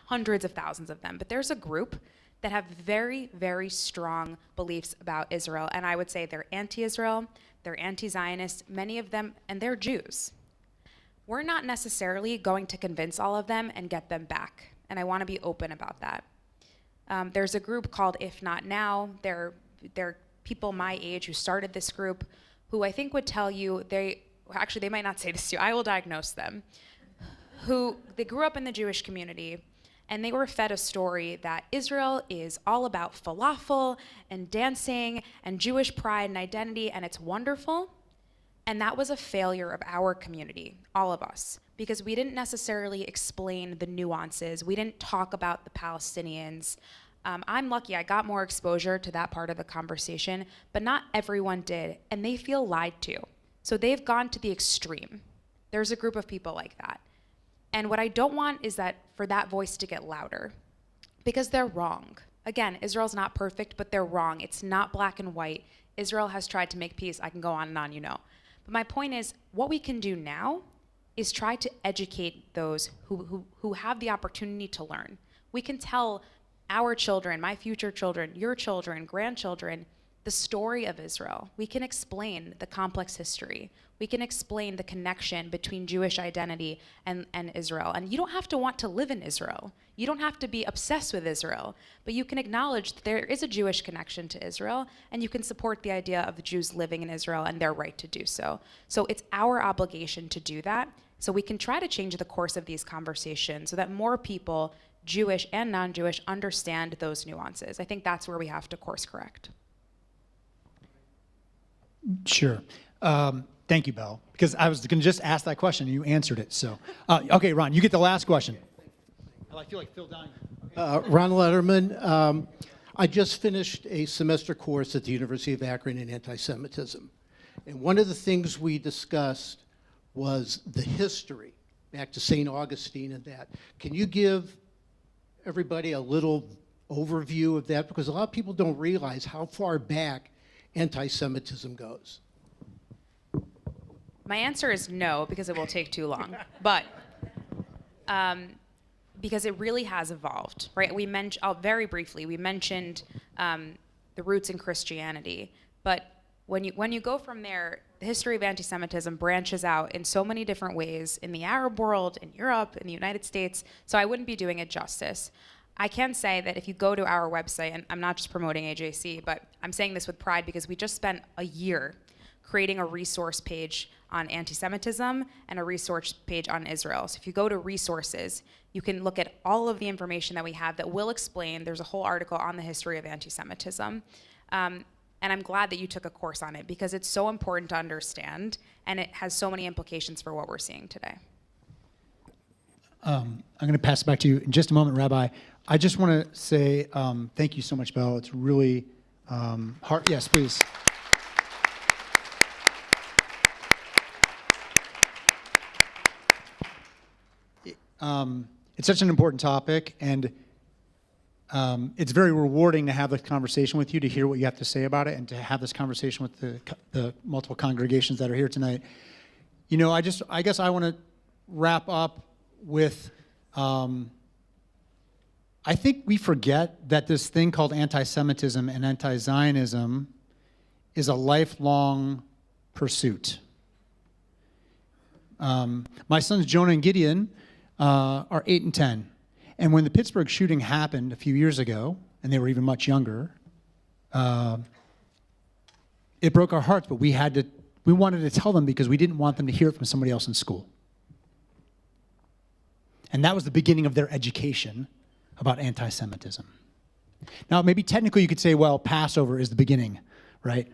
hundreds of thousands of them, but there's a group that have very, very strong beliefs about Israel. And I would say they're anti-Israel, they're anti-Zionist, many of them, and they're Jews. We're not necessarily going to convince all of them and get them back. And I want to be open about that. There's a group called If Not Now. They're people my age who started this group, who I think would tell you, they might not say this to you, I will diagnose them, they grew up in the Jewish community, and they were fed a story that Israel is all about falafel and dancing and Jewish pride and identity, and it's wonderful. And that was a failure of our community, all of us, because we didn't necessarily explain the nuances. We didn't talk about the Palestinians. I'm lucky I got more exposure to that part of the conversation, but not everyone did, and they feel lied to. So they've gone to the extreme. There's a group of people like that. And what I don't want is that for that voice to get louder, because they're wrong. Again, Israel's not perfect, but they're wrong. It's not black and white. Israel has tried to make peace. I can go on and on, But my point is, what we can do now is try to educate those who have the opportunity to learn. We can tell our children, my future children, your children, grandchildren, the story of Israel. We can explain the complex history. We can explain the connection between Jewish identity and Israel. And you don't have to want to live in Israel. You don't have to be obsessed with Israel, but you can acknowledge that there is a Jewish connection to Israel, and you can support the idea of the Jews living in Israel and their right to do so. So it's our obligation to do that, so we can try to change the course of these conversations so that more people, Jewish and non-Jewish, understand those nuances. I think that's where we have to course correct. Sure. Thank you, Belle, because I was going to just ask that question and you answered it. So, okay, Ron, you get the last question. I feel like Phil Dine. Ron Letterman. I just finished a semester course at the University of Akron in anti-Semitism. And one of the things we discussed was the history, back to St. Augustine and that. Can you give everybody a little overview of that? Because a lot of people don't realize how far back anti-Semitism goes. My answer is no, because it will take too long. But because it really has evolved, right? Very briefly, we mentioned the roots in Christianity. But when you go from there, the history of anti-Semitism branches out in so many different ways in the Arab world, in Europe, in the United States, so I wouldn't be doing it justice. I can say that if you go to our website, and I'm not just promoting AJC, but I'm saying this with pride because we just spent a year creating a resource page on anti-Semitism and a resource page on Israel. So if you go to resources, you can look at all of the information that we have that will explain. There's a whole article on the history of anti-Semitism. And I'm glad that you took a course on it because it's so important to understand and it has so many implications for what we're seeing today. I'm going to pass it back to you in just a moment, Rabbi. I just want to say thank you so much, Belle. It's really hard. Yes, please. It's such an important topic, and it's very rewarding to have this conversation with you, to hear what you have to say about it, and to have this conversation with the multiple congregations that are here tonight. I guess I want to wrap up with I think we forget that this thing called anti-Semitism and anti-Zionism is a lifelong pursuit. My sons Jonah and Gideon are 8 and 10. And when the Pittsburgh shooting happened a few years ago, and they were even much younger, it broke our hearts, but we wanted to tell them because we didn't want them to hear it from somebody else in school. And that was the beginning of their education about anti-Semitism. Now, maybe technically you could say, well, Passover is the beginning, right?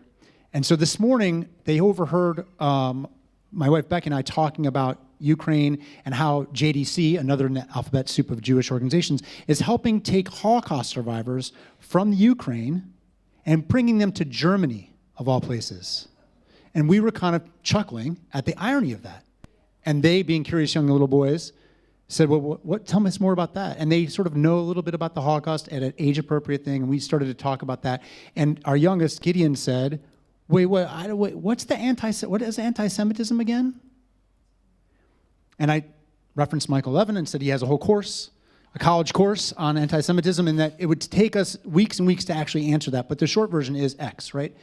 And so this morning, they overheard my wife Becky and I talking about Ukraine and how JDC, another in the alphabet soup of Jewish organizations, is helping take Holocaust survivors from the Ukraine and bringing them to Germany, of all places. And we were kind of chuckling at the irony of that. And they, being curious young little boys, said, well, tell us more about that. And they sort of know a little bit about the Holocaust at an age-appropriate thing, and we started to talk about that. And our youngest, Gideon, said, what is anti-Semitism again? And I referenced Michael Levin and said he has a whole course, a college course on anti-Semitism, and that it would take us weeks and weeks to actually answer that. But the short version is X, right?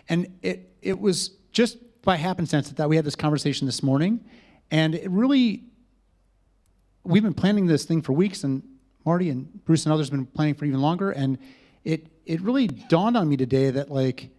And it was just by happenstance that we had this conversation this morning. And it really, we've been planning this thing for weeks, and Marty and Bruce and others have been planning for even longer. And it really dawned on me today that, like,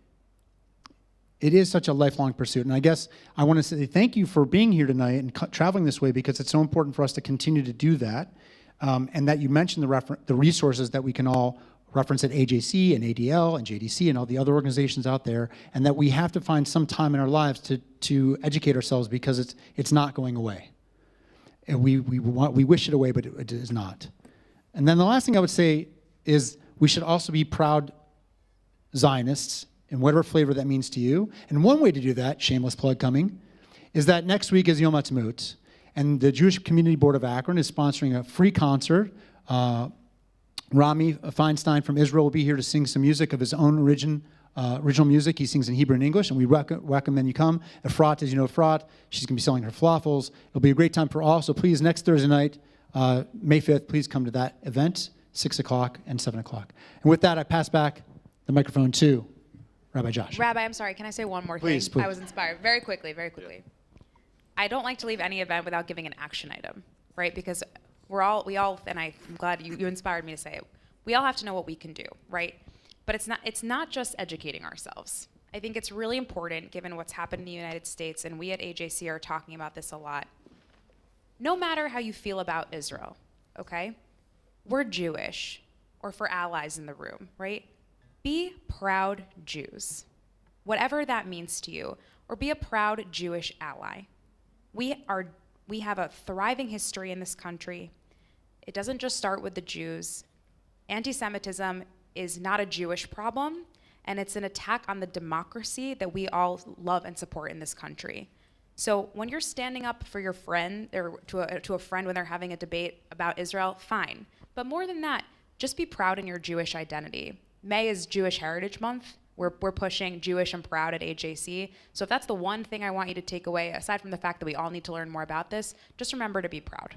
it is such a lifelong pursuit. And I guess I want to say thank you for being here tonight and traveling this way, because it's so important for us to continue to do that. And that you mentioned the resources that we can all reference at AJC and ADL and JDC and all the other organizations out there, and that we have to find some time in our lives to educate ourselves, because it's not going away. And we wish it away, but it is not. And then the last thing I would say is we should also be proud Zionists, in whatever flavor that means to you. And one way to do that, shameless plug coming, is that next week is Yom Ha'atzmaut, and the Jewish Community Board of Akron is sponsoring a free concert. Rami Feinstein from Israel will be here to sing some music of his own original music. He sings in Hebrew and English, and we recommend you come. Efrat, as you know, Efrat, she's going to be selling her falafels. It'll be a great time for all, so please, next Thursday night, May 5th, please come to that event, 6 o'clock and 7 o'clock. And with that, I pass back the microphone to Rabbi Josh. Rabbi, I'm sorry, can I say one more Please, thing? please. I was inspired. Very quickly. I don't like to leave any event without giving an action item, right? Because we all, and I'm glad you inspired me to say it, we all have to know what we can do, right? But it's not just educating ourselves. I think it's really important, given what's happened in the United States, and we at AJC are talking about this a lot. No matter how you feel about Israel, okay? We're Jewish, or for allies in the room, right? Be proud Jews, whatever that means to you, or be a proud Jewish ally. We have a thriving history in this country. It doesn't just start with the Jews. Anti-Semitism is not a Jewish problem, and it's an attack on the democracy that we all love and support in this country. So when you're standing up for your friend, or to a friend when they're having a debate about Israel, fine. But more than that, just be proud in your Jewish identity. May is Jewish Heritage Month. We're pushing Jewish and Proud at AJC. So if that's the one thing I want you to take away, aside from the fact that we all need to learn more about this, just remember to be proud.